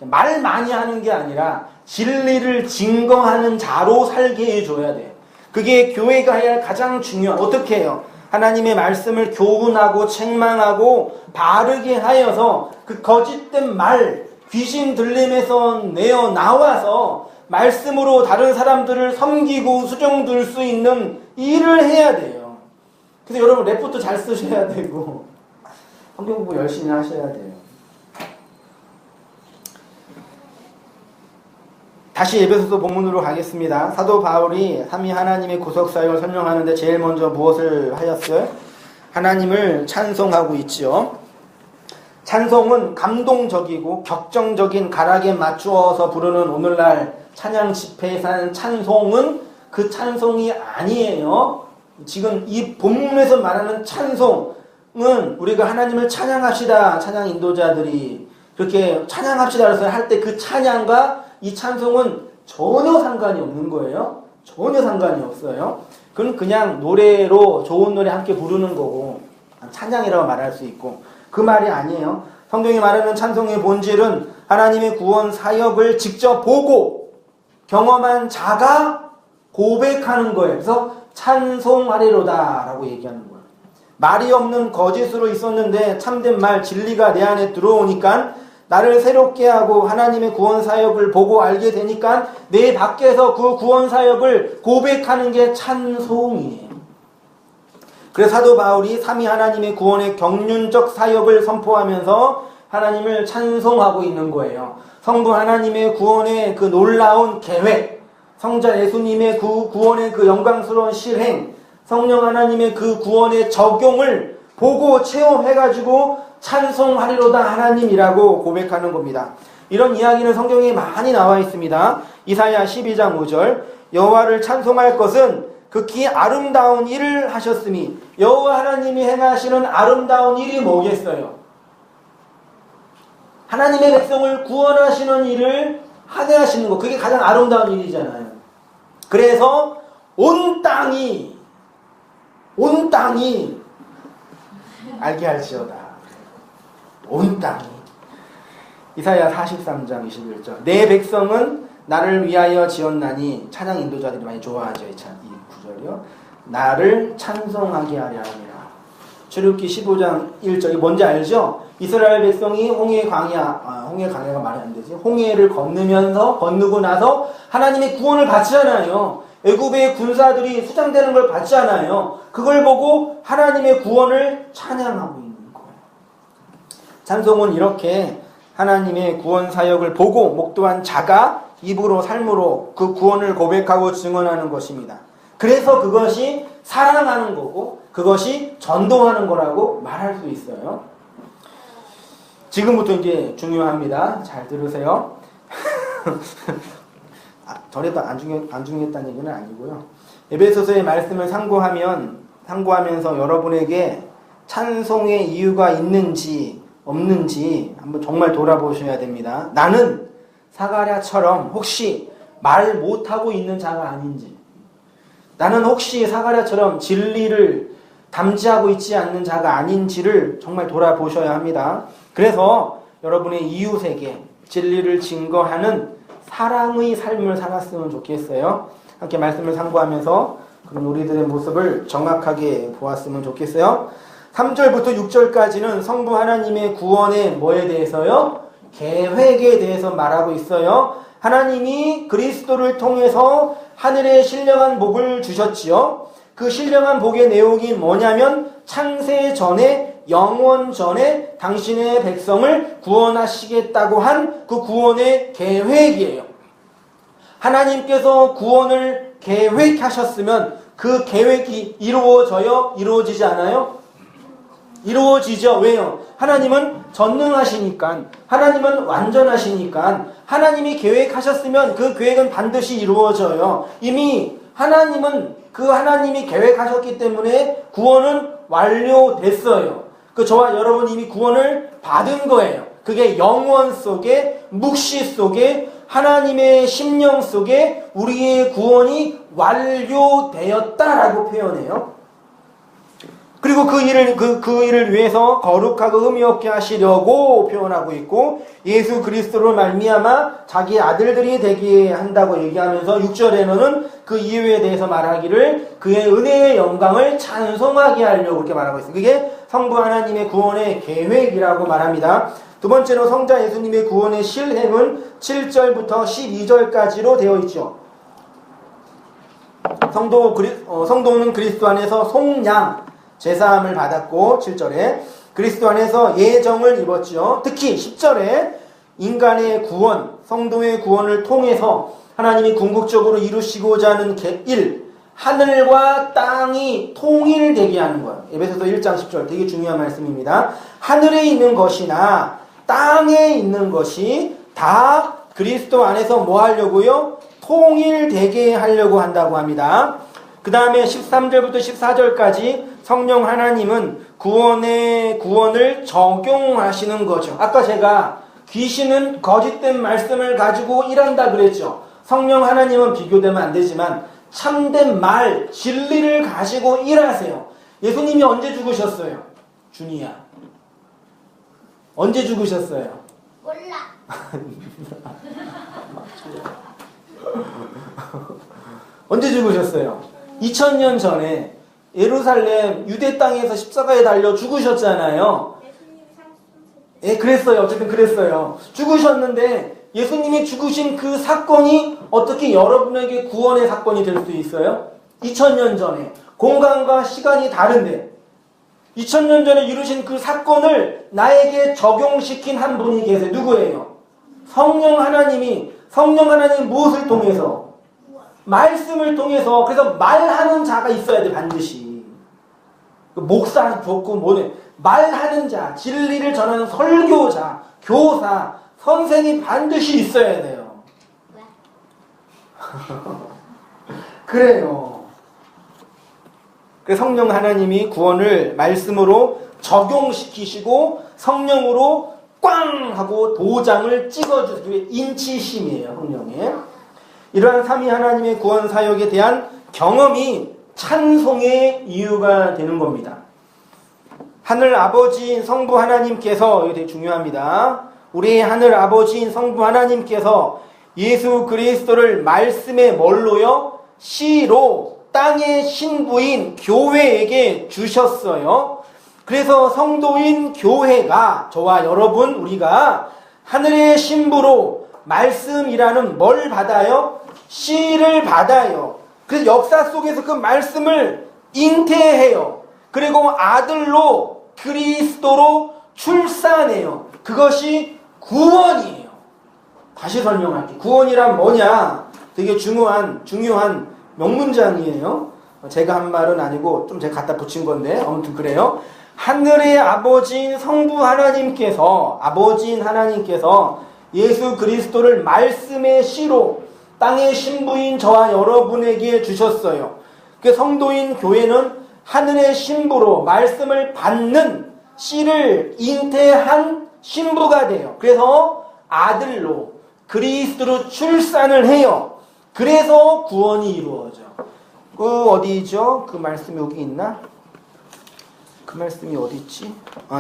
말 많이 하는 게 아니라 진리를 증거하는 자로 살게 해줘야 돼요. 그게 교회가 해야 할 가장 중요한, 어떻게 해요? 하나님의 말씀을 교훈하고 책망하고 바르게 하여서 그 거짓된 말, 귀신 들림에서 내어 나와서 말씀으로 다른 사람들을 섬기고 수종둘 수 있는 일을 해야 돼요. 그래서 여러분 레포트 잘 쓰셔야 되고 성경 공부 열심히 하셔야 돼요. 다시 에베소서 본문으로 가겠습니다. 사도 바울이 삼위 하나님의 구속사역을 설명하는데 제일 먼저 무엇을 하였어요? 하나님을 찬송하고 있지요. 찬송은 감동적이고 격정적인 가락에 맞추어서 부르는 오늘날 찬양 집회에서 하는 찬송은 그 찬송이 아니에요. 지금 이 본문에서 말하는 찬송은 우리가 하나님을 찬양합시다. 찬양 인도자들이 그렇게 찬양합시다 그래서 할 때 그 찬양과 이 찬송은 전혀 상관이 없는 거예요. 전혀 상관이 없어요. 그건 그냥 노래로 좋은 노래 함께 부르는 거고 찬양이라고 말할 수 있고 그 말이 아니에요. 성경이 말하는 찬송의 본질은 하나님의 구원 사역을 직접 보고 경험한 자가 고백하는 거예요. 그래서 찬송하리로다 라고 얘기하는 거예요. 말이 없는 거짓으로 있었는데 참된 말 진리가 내 안에 들어오니까 나를 새롭게 하고 하나님의 구원 사역을 보고 알게 되니까 내 밖에서 그 구원 사역을 고백하는 게 찬송이에요. 그래서 사도 바울이 삼위 하나님의 구원의 경륜적 사역을 선포하면서 하나님을 찬송하고 있는 거예요. 성부 하나님의 구원의 그 놀라운 계획, 성자 예수님의 그 구원의 그 영광스러운 실행, 성령 하나님의 그 구원의 적용을 보고 체험해가지고 찬송하리로다 하나님이라고 고백하는 겁니다. 이런 이야기는 성경에 많이 나와 있습니다. 이사야 12장 5절 여호와를 찬송할 것은 극히 아름다운 일을 하셨으니 여호와 하나님이 행하시는 아름다운 일이 뭐겠어요? 하나님의 백성을 구원하시는 일을 하게 하시는 것. 그게 가장 아름다운 일이잖아요. 그래서 온 땅이 알게 할지어다. 온 땅이. 이사야 43장 21절 내 백성은 나를 위하여 지었나니 찬양 인도자들이 많이 좋아하죠. 이 구절이요. 나를 찬송하게 하려 함이라. 출애굽기 15장 1절이 뭔지 알죠? 이스라엘 백성이 홍해 강야가 말이 안 되지. 홍해를 건너고 나서 하나님의 구원을 받잖아요. 애굽의 군사들이 수장되는 걸 봤잖아요. 그걸 보고 하나님의 구원을 찬양하고 있는 거예요. 찬송은 이렇게 하나님의 구원 사역을 보고 목도한 자가 입으로 삶으로 그 구원을 고백하고 증언하는 것입니다. 그래서 그것이 사랑하는 거고 그것이 전도하는 거라고 말할 수 있어요. 지금부터 이제 중요합니다. 잘 들으세요. 절에도 안 중요했다는 얘기는 아니고요. 에베소서의 말씀을 상고하면서 여러분에게 찬송의 이유가 있는지 없는지 한번 정말 돌아보셔야 됩니다. 나는 사가랴처럼 혹시 말 못하고 있는 자가 아닌지, 나는 혹시 사가랴처럼 진리를 담지하고 있지 않는 자가 아닌지를 정말 돌아보셔야 합니다. 그래서 여러분의 이웃에게 진리를 증거하는 사랑의 삶을 살았으면 좋겠어요. 함께 말씀을 상고하면서 그런 우리들의 모습을 정확하게 보았으면 좋겠어요. 3절부터 6절까지는 성부 하나님의 구원의 뭐에 대해서요? 계획에 대해서 말하고 있어요. 하나님이 그리스도를 통해서 하늘에 신령한 복을 주셨지요. 그 신령한 복의 내용이 뭐냐면 창세 전에, 영원 전에 당신의 백성을 구원하시겠다고 한 그 구원의 계획이에요. 하나님께서 구원을 계획하셨으면 그 계획이 이루어져요? 이루어지지 않아요? 이루어지죠. 왜요? 하나님은 전능하시니까, 하나님은 완전하시니까, 하나님이 계획하셨으면 그 계획은 반드시 이루어져요. 이미 하나님이 계획하셨기 때문에 구원은 완료됐어요. 저와 여러분 이미 구원을 받은 거예요. 그게 영원 속에, 묵시 속에, 하나님의 심령 속에 우리의 구원이 완료되었다라고 표현해요. 그리고 그 일을 위해서 거룩하고 흠이 없게 하시려고 표현하고 있고, 예수 그리스도로 말미암아 자기 아들들이 되게 한다고 얘기하면서 6절에는 그 이유에 대해서 말하기를 그의 은혜의 영광을 찬송하게 하려고 그렇게 말하고 있어요. 그게 성부 하나님의 구원의 계획이라고 말합니다. 두 번째로 성자 예수님의 구원의 실행은 7절부터 12절까지로 되어 있죠. 성도는 그리스도 안에서 속량, 제사함을 받았고, 7절에 그리스도 안에서 예정을 입었죠. 특히 10절에 인간의 구원, 성도의 구원을 통해서 하나님이 궁극적으로 이루시고자 하는 일, 하늘과 땅이 통일되게 하는 거예요. 에베소서 1장 10절 되게 중요한 말씀입니다. 하늘에 있는 것이나 땅에 있는 것이 다 그리스도 안에서 뭐 하려고요? 통일되게 하려고 한다고 합니다. 그 다음에 13절부터 14절까지 성령 하나님은 구원을 적용하시는 거죠. 아까 제가 귀신은 거짓된 말씀을 가지고 일한다 그랬죠. 성령 하나님은 비교되면 안 되지만 참된 말, 진리를 가지고 일하세요. 예수님이 언제 죽으셨어요? 준이야. 언제 죽으셨어요? 몰라. 언제 죽으셨어요? 2000년 전에 예루살렘 유대 땅에서 십자가에 달려 죽으셨잖아요. 예, 그랬어요. 어쨌든 그랬어요. 죽으셨는데 예수님이 죽으신 그 사건이 어떻게 여러분에게 구원의 사건이 될 수 있어요? 2000년 전에 공간과 시간이 다른데 2000년 전에 이루신 그 사건을 나에게 적용시킨 한 분이 계세요. 누구예요? 성령 하나님 무엇을 통해서? 말씀을 통해서. 그래서 말하는 자가 있어야 돼, 반드시. 목사 좋고 뭐네, 말하는 자, 진리를 전하는 설교자, 교사, 선생이 반드시 있어야 돼요. 왜? 그래요. 그래서 성령 하나님이 구원을 말씀으로 적용시키시고 성령으로 꽝 하고 도장을 찍어주세요. 인치심이에요, 성령의. 이러한 삼위 하나님의 구원 사역에 대한 경험이 찬송의 이유가 되는 겁니다. 하늘 아버지인 성부 하나님께서, 이게 되게 중요합니다. 우리의 하늘 아버지인 성부 하나님께서 예수 그리스도를 말씀의 뭘로요? 씨로 땅의 신부인 교회에게 주셨어요. 그래서 성도인 교회가, 저와 여러분, 우리가 하늘의 신부로 말씀이라는 뭘 받아요? 씨를 받아요. 그래서 역사 속에서 그 말씀을 잉태해요. 그리고 아들로 그리스도로 출산해요. 그것이 구원이에요. 다시 설명할게요. 구원이란 뭐냐? 되게 중요한 명문장이에요. 제가 한 말은 아니고 좀 제가 갖다 붙인 건데 아무튼 그래요. 하늘의 아버지인 성부 하나님께서, 예수 그리스도를 말씀의 씨로 땅의 신부인 저와 여러분에게 주셨어요. 그 성도인 교회는 하늘의 신부로 말씀을 받는 씨를 잉태한 신부가 돼요. 그래서 아들로 그리스도로 출산을 해요. 그래서 구원이 이루어져. 그 어디죠? 그 말씀이 여기 있나? 그 말씀이 어디 있지?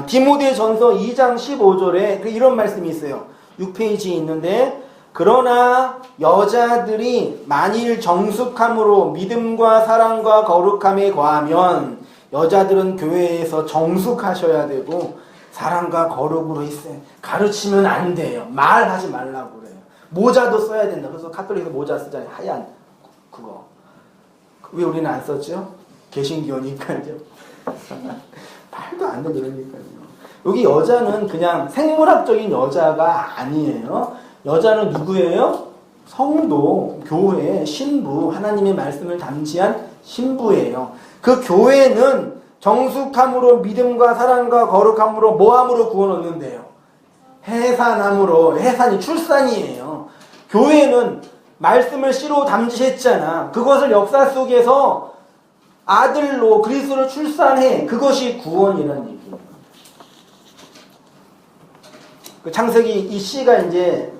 디모데전서 2장 15절에 이런 말씀이 있어요. 6페이지에 있는데, 그러나 여자들이 만일 정숙함으로 믿음과 사랑과 거룩함에 거하면, 여자들은 교회에서 정숙하셔야 되고 사랑과 거룩으로 있어요. 가르치면 안 돼요. 말하지 말라고 그래요. 모자도 써야 된다. 그래서 카톨릭에서 모자 쓰잖아요. 하얀 그거. 왜 우리는 안 썼죠? 개신교니까요. 말도 안 되니까요. 여기 여자는 그냥 생물학적인 여자가 아니에요. 여자는 누구예요? 성도, 교회, 신부, 하나님의 말씀을 담지한 신부예요. 그 교회는 정숙함으로 믿음과 사랑과 거룩함으로 뭐함으로 구원 얻는데요? 해산함으로. 해산이 출산이에요. 교회는 말씀을 씨로 담지했잖아. 그것을 역사 속에서 아들로 그리스도를 출산해. 그것이 구원이라는 얘기예요. 그 창세기, 이 씨가 이제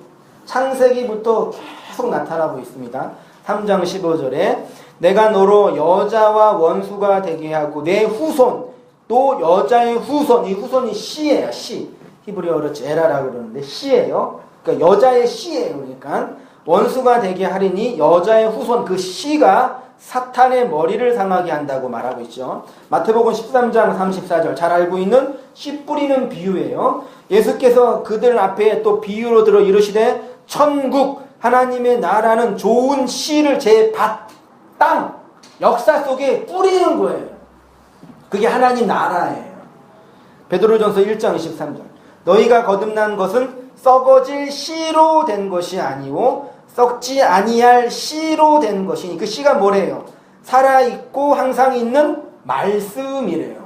창세기부터 계속 나타나고 있습니다. 3장 15절에 내가 너로 여자와 원수가 되게 하고 내 후손 또 여자의 후손, 이 후손이 씨예요. 씨. 히브리어로 제라라고 그러는데 씨예요. 그러니까 여자의 씨예요. 그러니까 원수가 되게 하리니 여자의 후손, 그 씨가 사탄의 머리를 상하게 한다고 말하고 있죠. 마태복음 13장 34절, 잘 알고 있는 씨 뿌리는 비유예요. 예수께서 그들 앞에 또 비유로 들어 이르시되 천국 하나님의 나라는 좋은 씨를 제 밭, 땅, 역사 속에 뿌리는 거예요. 그게 하나님 나라예요. 베드로전서 1장 23절, 너희가 거듭난 것은 썩어질 씨로 된 것이 아니오 썩지 아니할 씨로 된 것이니, 그 씨가 뭐래요? 살아있고 항상 있는 말씀이래요.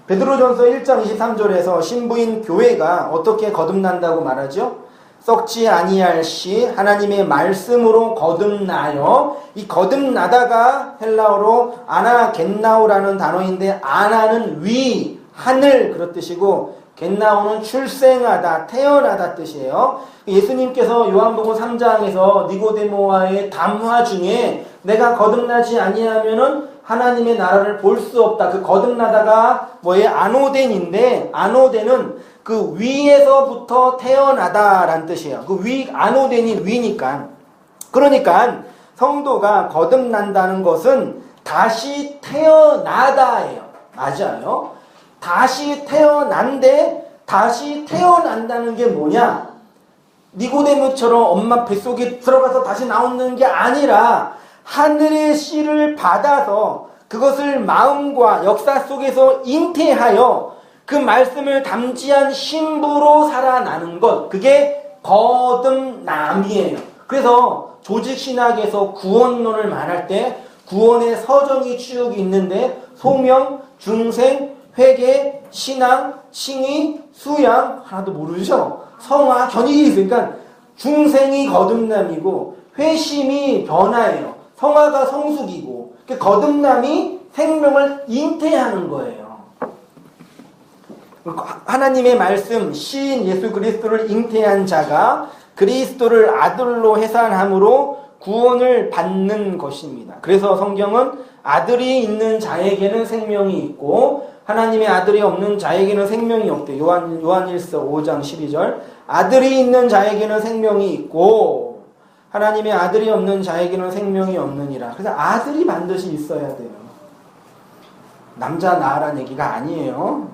베드로전서 1장 23절에서 신부인 교회가 어떻게 거듭난다고 말하죠? 썩지 아니할 씨, 하나님의 말씀으로 거듭나요. 이 거듭나다가 헬라어로 아나겟나오라는 단어인데, 아나는 위, 하늘 그런 뜻이고 겟나오는 출생하다, 태어나다 뜻이에요. 예수님께서 요한복음 3장에서 니고데모와의 담화 중에 내가 거듭나지 아니하면은 하나님의 나라를 볼 수 없다. 그 거듭나다가 뭐예요? 아노덴인데, 아노덴은 그 위에서부터 태어나다라는 뜻이에요. 그 위, 아노덴이 위니까. 그러니까 성도가 거듭난다는 것은 다시 태어나다예요. 맞아요. 다시 태어난데, 다시 태어난다는 게 뭐냐? 니고데모처럼 엄마 뱃속에 들어가서 다시 나오는 게 아니라 하늘의 씨를 받아서 그것을 마음과 역사 속에서 잉태하여 그 말씀을 담지한 신부로 살아나는 것, 그게 거듭남이에요. 그래서 조직신학에서 구원론을 말할 때 구원의 서정이 쭉 있는데, 소명, 중생, 회개, 신앙, 칭의, 수양, 하나도 모르죠? 성화, 견익이 있으니까 중생이 거듭남이고 회심이 변화예요. 성화가 성숙이고, 거듭남이 생명을 잉태하는 거예요. 하나님의 말씀, 시인 예수 그리스도를 잉태한 자가 그리스도를 아들로 해산함으로 구원을 받는 것입니다. 그래서 성경은 아들이 있는 자에게는 생명이 있고 하나님의 아들이 없는 자에게는 생명이 없대. 요한일서 5장 12절. 아들이 있는 자에게는 생명이 있고 하나님의 아들이 없는 자에게는 생명이 없느니라. 그래서 아들이 반드시 있어야 돼요. 남자 나라는 얘기가 아니에요.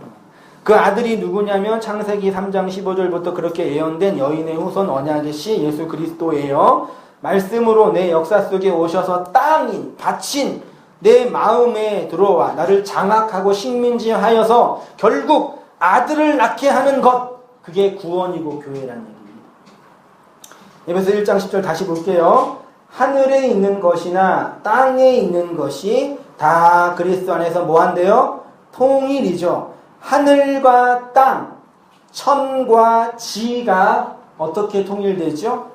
그 아들이 누구냐면 창세기 3장 15절부터 그렇게 예언된 여인의 후손 언약의 씨 예수 그리스도예요. 말씀으로 내 역사 속에 오셔서 땅인, 밭인 내 마음에 들어와 나를 장악하고 식민지하여서 결국 아들을 낳게 하는 것, 그게 구원이고 교회라는 얘기입니다. 에베소 1장 10절 다시 볼게요. 하늘에 있는 것이나 땅에 있는 것이 다 그리스도 안에서 뭐한대요? 통일이죠. 하늘과 땅, 천과 지가 어떻게 통일되죠?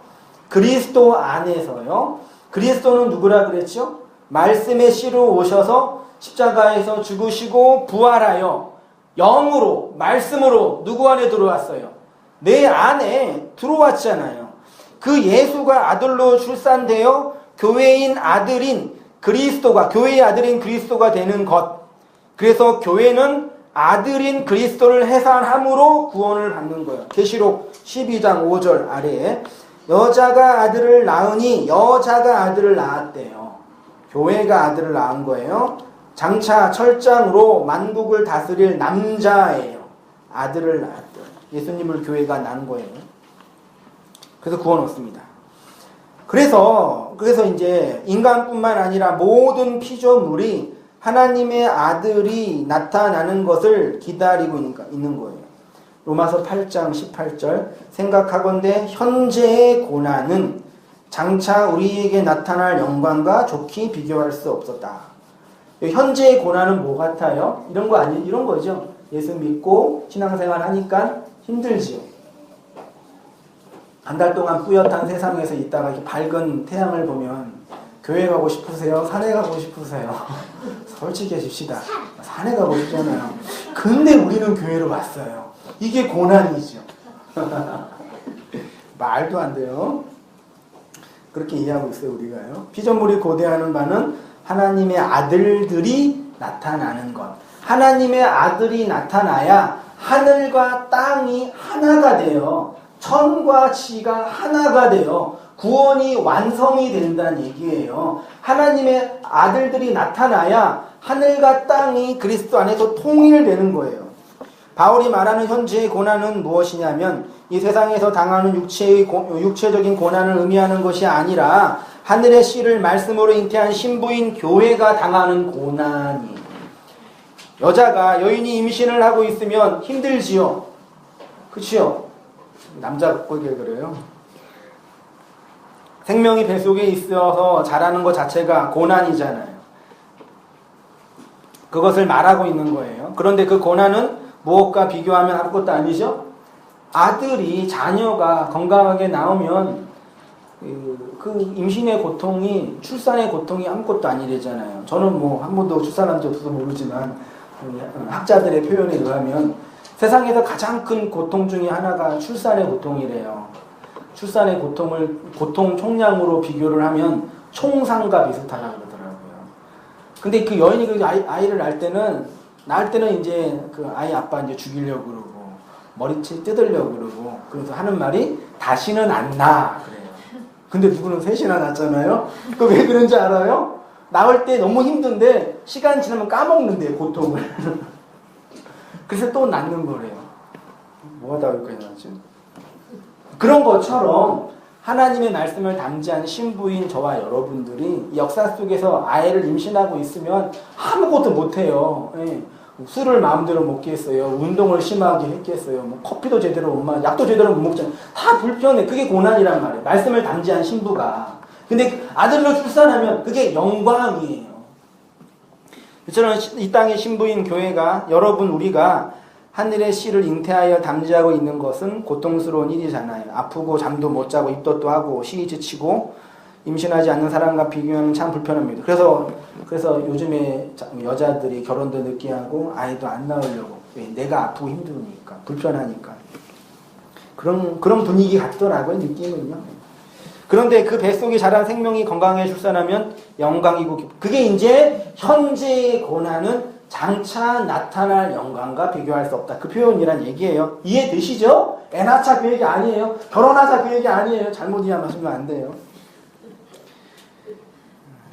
그리스도 안에서요. 그리스도는 누구라 그랬죠? 말씀의 씨로 오셔서 십자가에서 죽으시고 부활하여 영으로 말씀으로 누구 안에 들어왔어요? 내 안에 들어왔잖아요. 그 예수가 아들로 출산되어 교회의 아들인 그리스도가 되는 것. 그래서 교회는 아들인 그리스도를 해산함으로 구원을 받는 거예요. 계시록 12장 5절 아래에 여자가 아들을 낳으니 여자가 아들을 낳았대요. 교회가 아들을 낳은 거예요. 장차 철장으로 만국을 다스릴 남자예요. 아들을 낳았대요. 예수님을 교회가 낳은 거예요. 그래서 구원 얻습니다. 그래서 이제 인간뿐만 아니라 모든 피조물이 하나님의 아들이 나타나는 것을 기다리고 있는 거예요. 로마서 8장 18절 생각하건대 현재의 고난은 장차 우리에게 나타날 영광과 좋게 비교할 수 없었다. 현재의 고난은 뭐 같아요? 이런 거죠. 예수 믿고 신앙생활 하니까 힘들지요. 한 달 동안 뿌옇한 세상에서 있다가 이렇게 밝은 태양을 보면 교회 가고 싶으세요? 산에 가고 싶으세요? 솔직히 해줍시다. 산에 가고 싶잖아요. 근데 우리는 교회로 왔어요. 이게 고난이죠. 말도 안 돼요. 그렇게 이해하고 있어요, 우리가요. 피조물이 고대하는 바는 하나님의 아들들이 나타나는 것. 하나님의 아들이 나타나야 하늘과 땅이 하나가 돼요. 천과 지가 하나가 돼요. 구원이 완성이 된다는 얘기예요. 하나님의 아들들이 나타나야 하늘과 땅이 그리스도 안에서 통일되는 거예요. 바울이 말하는 현재의 고난은 무엇이냐면 이 세상에서 당하는 육체적인 고난을 의미하는 것이 아니라 하늘의 씨를 말씀으로 잉태한 신부인 교회가 당하는 고난이에요. 여인이 임신을 하고 있으면 힘들지요. 그치요? 남자 보기에 그래요. 생명이 뱃속에 있어서 자라는 것 자체가 고난이잖아요. 그것을 말하고 있는 거예요. 그런데 그 고난은 무엇과 비교하면 아무것도 아니죠? 자녀가 건강하게 나오면 그 임신의 고통이 출산의 고통이 아무것도 아니래잖아요. 저는 뭐 한 번도 출산한 적 없어서 모르지만 학자들의 표현에 의하면 세상에서 가장 큰 고통 중에 하나가 출산의 고통이래요. 출산의 고통 총량으로 비교를 하면 총상과 비슷하다고 그러더라고요. 근데 그 여인이 그 아이를 낳을 때는 이제 그 아이 아빠 이제 죽이려고 그러고 머리채 뜯으려고 그러고 그래서 하는 말이 다시는 안 낳아 그래요. 근데 누구는 셋이나 낳잖아요. 그 왜 그런지 알아요? 낳을 때 너무 힘든데 시간 지나면 까먹는데요, 고통을. 그래서 또 낳는 거래요. 뭐가 여기까지 나왔지? 그런 것처럼 하나님의 말씀을 담지한 신부인 저와 여러분들이 역사 속에서 아이를 임신하고 있으면 아무것도 못해요. 예. 술을 마음대로 먹겠어요. 운동을 심하게 했겠어요. 뭐 커피도 제대로 못 마셔. 약도 제대로 못 먹잖아요. 다 불편해. 그게 고난이란 말이에요. 말씀을 담지한 신부가. 근데 아들로 출산하면 그게 영광이에요. 저는 이 땅의 신부인 교회가 우리가 하늘의 씨를 잉태하여 담지하고 있는 것은 고통스러운 일이잖아요. 아프고 잠도 못 자고 입덧도 하고 쉬이 지치고 임신하지 않는 사람과 비교하면 참 불편합니다. 그래서 요즘에 여자들이 결혼도 늦게 하고 아이도 안 낳으려고. 왜? 내가 아프고 힘드니까 불편하니까 그런 분위기 같더라고요, 느낌은요. 그런데 그 뱃속에 자란 생명이 건강하게 출산하면 영광이고 그게 이제 현재의 고난은 장차 나타날 영광과 비교할 수 없다. 그 표현이란 얘기예요. 이해되시죠? 애 낳자 그 얘기 아니에요. 결혼하자 그 얘기 아니에요. 잘못 이해하시면 안 돼요.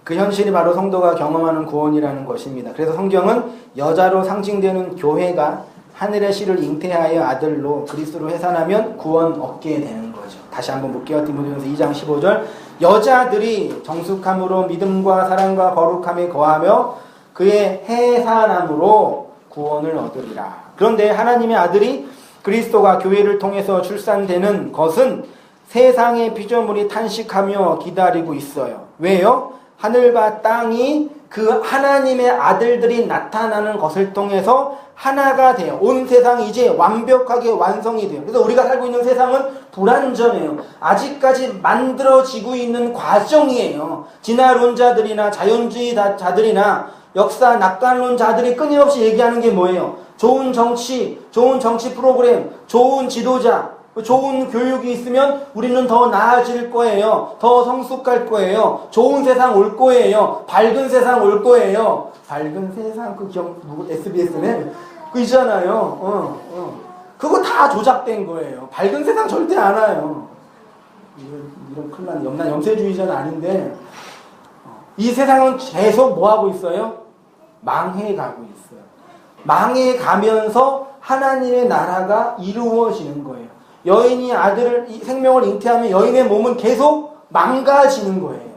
그 현실이 바로 성도가 경험하는 구원이라는 것입니다. 그래서 성경은 여자로 상징되는 교회가 하늘의 씨를 잉태하여 아들로 그리스도로 해산하면 구원 얻게 되는 거죠. 다시 한번 볼게요. 디모데전서 2장 15절 여자들이 정숙함으로 믿음과 사랑과 거룩함에 거하며 그의 해산함으로 구원을 얻으리라. 그런데 하나님의 아들이 그리스도가 교회를 통해서 출산되는 것은 세상의 피조물이 탄식하며 기다리고 있어요. 왜요? 하늘과 땅이 그 하나님의 아들들이 나타나는 것을 통해서 하나가 돼요. 온 세상이 이제 완벽하게 완성이 돼요. 그래서 우리가 살고 있는 세상은 불완전해요. 아직까지 만들어지고 있는 과정이에요. 진화론자들이나 자연주의자들이나 역사 낙관론자들이 끊임없이 얘기하는 게 뭐예요? 좋은 정치 프로그램, 좋은 지도자, 좋은 교육이 있으면 우리는 더 나아질 거예요. 더 성숙할 거예요. 좋은 세상 올 거예요. 밝은 세상 올 거예요. 밝은 세상 그 누구 SBS네? 그 있잖아요. 그거 다 조작된 거예요. 밝은 세상 절대 안 와요. 이런 큰일 난 난 염세주의자는 아닌데 이 세상은 계속 뭐 하고 있어요? 망해가고 있어요. 망해가면서 하나님의 나라가 이루어지는 거예요. 여인이 생명을 잉태하면 여인의 몸은 계속 망가지는 거예요.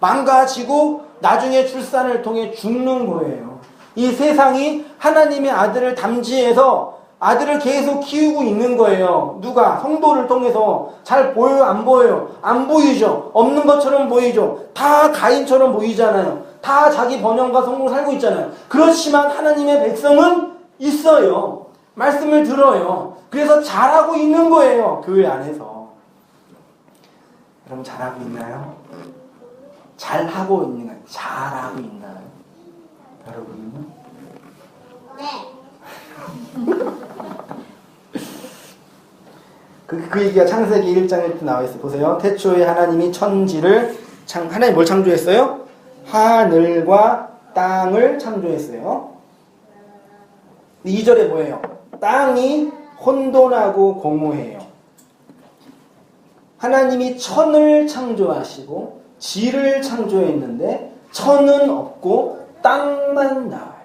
망가지고 나중에 출산을 통해 죽는 거예요. 이 세상이 하나님의 아들을 담지해서 아들을 계속 키우고 있는 거예요. 누가? 성도를 통해서. 잘 보여요? 안 보여요? 안 보이죠? 없는 것처럼 보이죠? 다 가인처럼 보이잖아요. 다 자기 번영과 성공을 살고 있잖아요. 그렇지만 하나님의 백성은 있어요. 말씀을 들어요. 그래서 잘하고 있는 거예요. 교회 안에서. 여러분 잘하고 있나요? 잘하고 있는 거예요. 잘하고 있나요? 여러분은요? 네. 그 얘기가 창세기 1장에 나와 있어요. 보세요. 태초에 하나님이 천지를 하나님 뭘 창조했어요? 하늘과 땅을 창조했어요. 2절에 뭐예요? 땅이 혼돈하고 공허해요. 하나님이 천을 창조하시고 지를 창조했는데 천은 없고 땅만 나와요.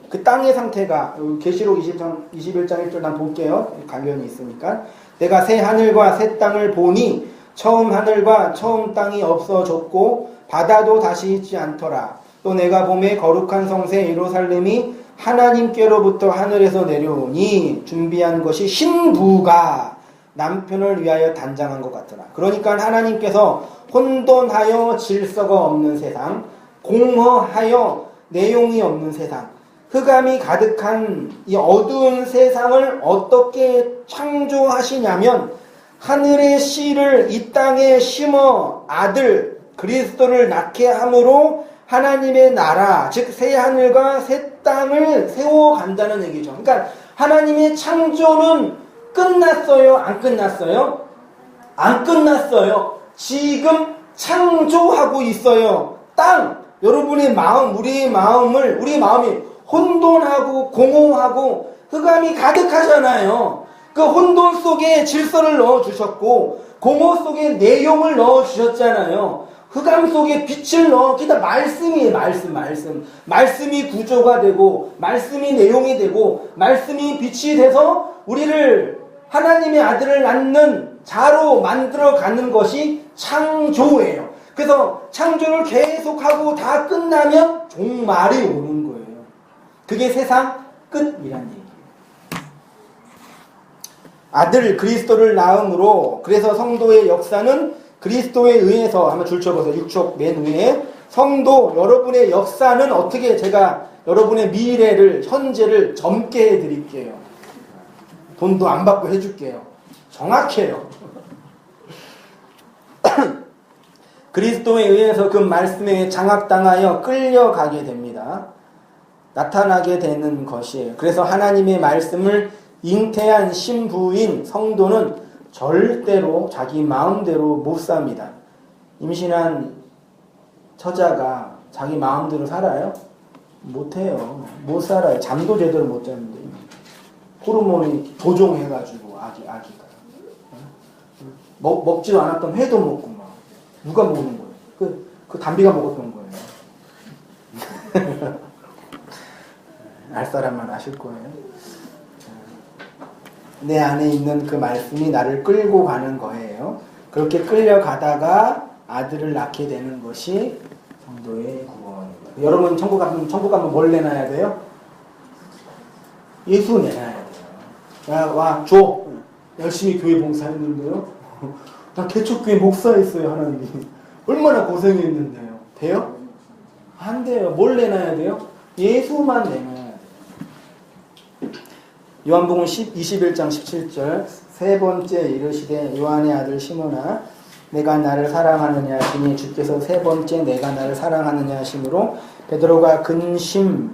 그 땅의 상태가 계시록 21장 1절 난 볼게요. 관련이 있으니까. 내가 새 하늘과 새 땅을 보니 처음 하늘과 처음 땅이 없어졌고 바다도 다시 있지 않더라. 또 내가 봄에 거룩한 성새 예루살렘이 하나님께로부터 하늘에서 내려오니 준비한 것이 신부가 남편을 위하여 단장한 것 같더라. 그러니까 하나님께서 혼돈하여 질서가 없는 세상, 공허하여 내용이 없는 세상, 흑암이 가득한 이 어두운 세상을 어떻게 창조하시냐면 하늘의 씨를 이 땅에 심어 아들 그리스도를 낳게 함으로 하나님의 나라, 즉 새 하늘과 새 땅을 세워간다는 얘기죠. 그러니까 하나님의 창조는 끝났어요? 안 끝났어요? 안 끝났어요. 지금 창조하고 있어요. 땅, 여러분의 마음, 우리 마음이 혼돈하고 공허하고 흑암이 가득하잖아요. 그 혼돈 속에 질서를 넣어주셨고 공허 속에 내용을 넣어주셨잖아요. 흑암 속에 빛을 넣기다 말씀이에요. 말씀이 구조가 되고 말씀이 내용이 되고 말씀이 빛이 돼서 우리를 하나님의 아들을 낳는 자로 만들어가는 것이 창조예요. 그래서 창조를 계속하고 다 끝나면 종말이 오는 거예요. 그게 세상 끝이란 얘기예요. 아들 그리스도를 낳음으로 그래서 성도의 역사는 그리스도에 의해서 한번 줄쳐보세요. 6쪽 맨 위에 성도 여러분의 역사는 어떻게 제가 여러분의 미래를 현재를 젊게 해드릴게요. 돈도 안 받고 해줄게요. 정확해요. 그리스도에 의해서 그 말씀에 장악당하여 끌려가게 됩니다. 나타나게 되는 것이에요. 그래서 하나님의 말씀을 잉태한 신부인 성도는 절대로 자기 마음대로 못 삽니다. 임신한 처자가 자기 마음대로 살아요? 못해요. 못 살아요. 잠도 제대로 못 자는데 호르몬이 조종해가지고 아기가 먹지도 않았던 회도 먹고 막 누가 먹는 거예요? 그 담비가 먹었던 거예요. 알 사람만 아실 거예요. 내 안에 있는 그 말씀이 나를 끌고 가는 거예요. 그렇게 끌려가다가 아들을 낳게 되는 것이 성도의 구원입니다. 여러분 천국 가면 뭘 내놔야 돼요? 예수 내놔야 돼요. 와 줘. 열심히 교회 봉사했는데요. 나 개척교회 목사했어요. 하나님이 얼마나 고생했는데요. 돼요? 안 돼요. 뭘 내놔야 돼요? 예수만 내놔야 돼요. 요한복음 21장 17절 세 번째 이르시되 요한의 아들 시몬아 내가 나를 사랑하느냐 하시니 주께서 세 번째 내가 나를 사랑하느냐 하심으로 베드로가 근심하여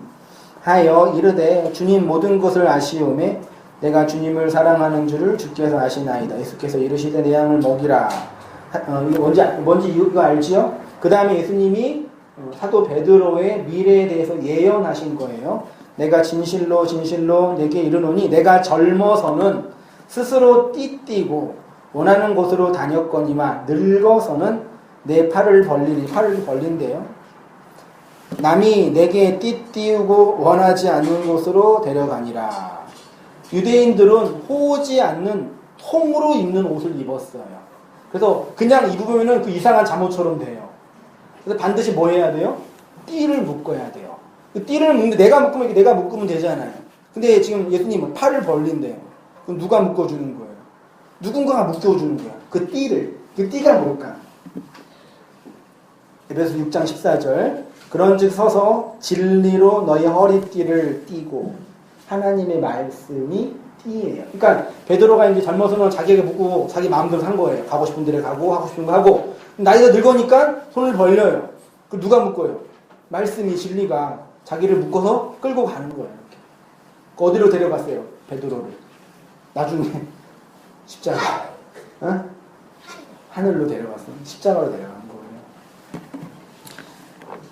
이르되 주님 모든 것을 아시오매 내가 주님을 사랑하는 줄을 주께서 아시나이다. 예수께서 이르시되 내 양을 먹이라. 이거 뭔지 이거 알지요? 그 다음에 예수님이 사도 베드로의 미래에 대해서 예언하신 거예요. 내가 진실로 진실로 내게 이르노니 내가 젊어서는 스스로 띠띠고 원하는 곳으로 다녔거니와 늙어서는 내 팔을 벌린대요. 남이 내게 띠띠우고 원하지 않는 곳으로 데려가니라. 유대인들은 호지 않는 통으로 입는 옷을 입었어요. 그래서 그냥 입으면 그 이상한 잠옷처럼 돼요. 그래서 반드시 뭐 해야 돼요? 띠를 묶어야 돼요. 그 띠를 묶는데 내가 묶으면 되잖아요. 근데 지금 예수님은 팔을 벌린대요. 그럼 누가 묶어주는 거예요? 누군가가 묶어주는 거야. 그 띠를. 그 띠가 뭘까? 에베소 6장 14절 그런즉 서서 진리로 너희 허리띠를 띠고 하나님의 말씀이 띠예요. 그러니까 베드로가 이제 젊어서는 자기에게 묻고 자기 마음대로 산 거예요. 가고 싶은 데를 가고 하고 싶은 거 하고 나이가 늙으니까 손을 벌려요. 그 누가 묶어요? 말씀이 진리가 자기를 묶어서 끌고 가는 거예요. 이렇게. 어디로 데려갔어요? 베드로를. 나중에 십자가. 어? 하늘로 데려갔어요. 십자가로 데려간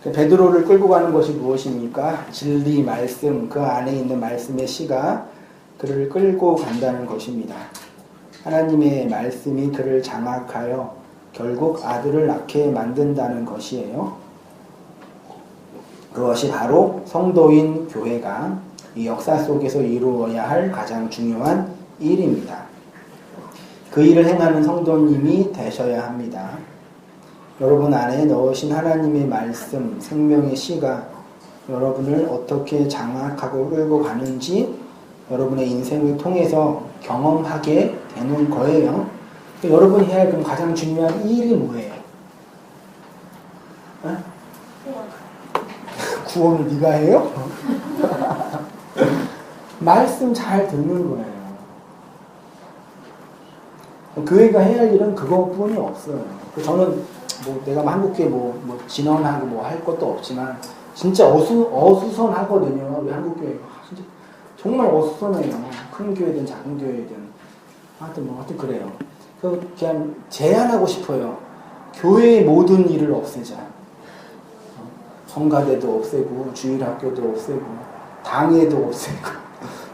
거예요. 베드로를 끌고 가는 것이 무엇입니까? 진리 말씀, 그 안에 있는 말씀의 씨가 그를 끌고 간다는 것입니다. 하나님의 말씀이 그를 장악하여 결국 아들을 낳게 만든다는 것이에요. 그것이 바로 성도인 교회가 이 역사 속에서 이루어야 할 가장 중요한 일입니다. 그 일을 행하는 성도님이 되셔야 합니다. 여러분 안에 넣으신 하나님의 말씀, 생명의 씨가 여러분을 어떻게 장악하고 끌고 가는지 여러분의 인생을 통해서 경험하게 되는 거예요. 여러분이 해야 할 가장 중요한 일이 뭐예요? 어? 구원을 네가 해요? 말씀 잘 듣는 거예요. 교회가 해야 할 일은 그것뿐이 없어요. 저는 내가 한국교회 진언하고 할 것도 없지만 진짜 어수선하거든요. 우리 한국교회가 진짜 정말 어수선해요. 큰 교회든 작은 교회든 하여튼 그래요. 그냥 제안하고 싶어요. 교회의 모든 일을 없애자. 성가대도 없애고 주일학교도 없애고 당회도 없애고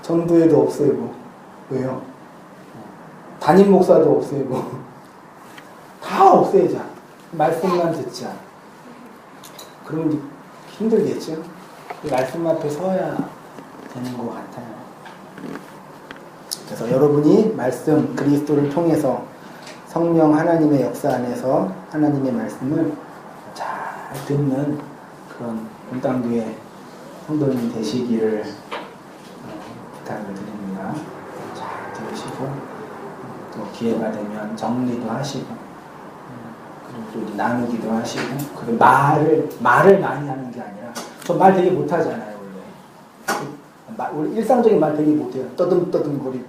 전도회도 없애고 왜요? 담임 목사도 없애고 다 없애자. 말씀만 듣자. 그러면 힘들겠죠? 말씀 앞에 서야 되는 것 같아요. 그래서 여러분이 말씀 그리스도를 통해서 성령 하나님의 역사 안에서 하나님의 말씀을 잘 듣는 그런 본당교회 성도님 되시기를 부탁을 드립니다. 잘 들으시고 또 기회가 되면 정리도 하시고 그리고 또 나누기도 하시고 그리고 말을 많이 하는 게 아니라 저 말 되게 못하잖아요 원래. 우리 일상적인 말 되게 못해요. 떠듬떠듬거리고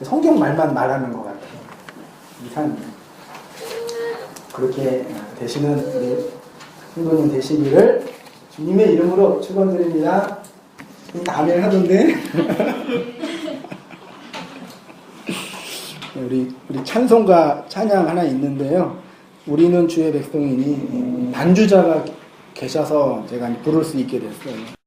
성경 말만 말하는 것 같아요. 이상해요. 그렇게 되시는 우리 성도님 되시기를 주님의 이름으로 축원드립니다. 아멘 하던데. 우리 찬송가 찬양 하나 있는데요. 우리는 주의 백성이니 반주자가 계셔서 제가 부를 수 있게 됐어요.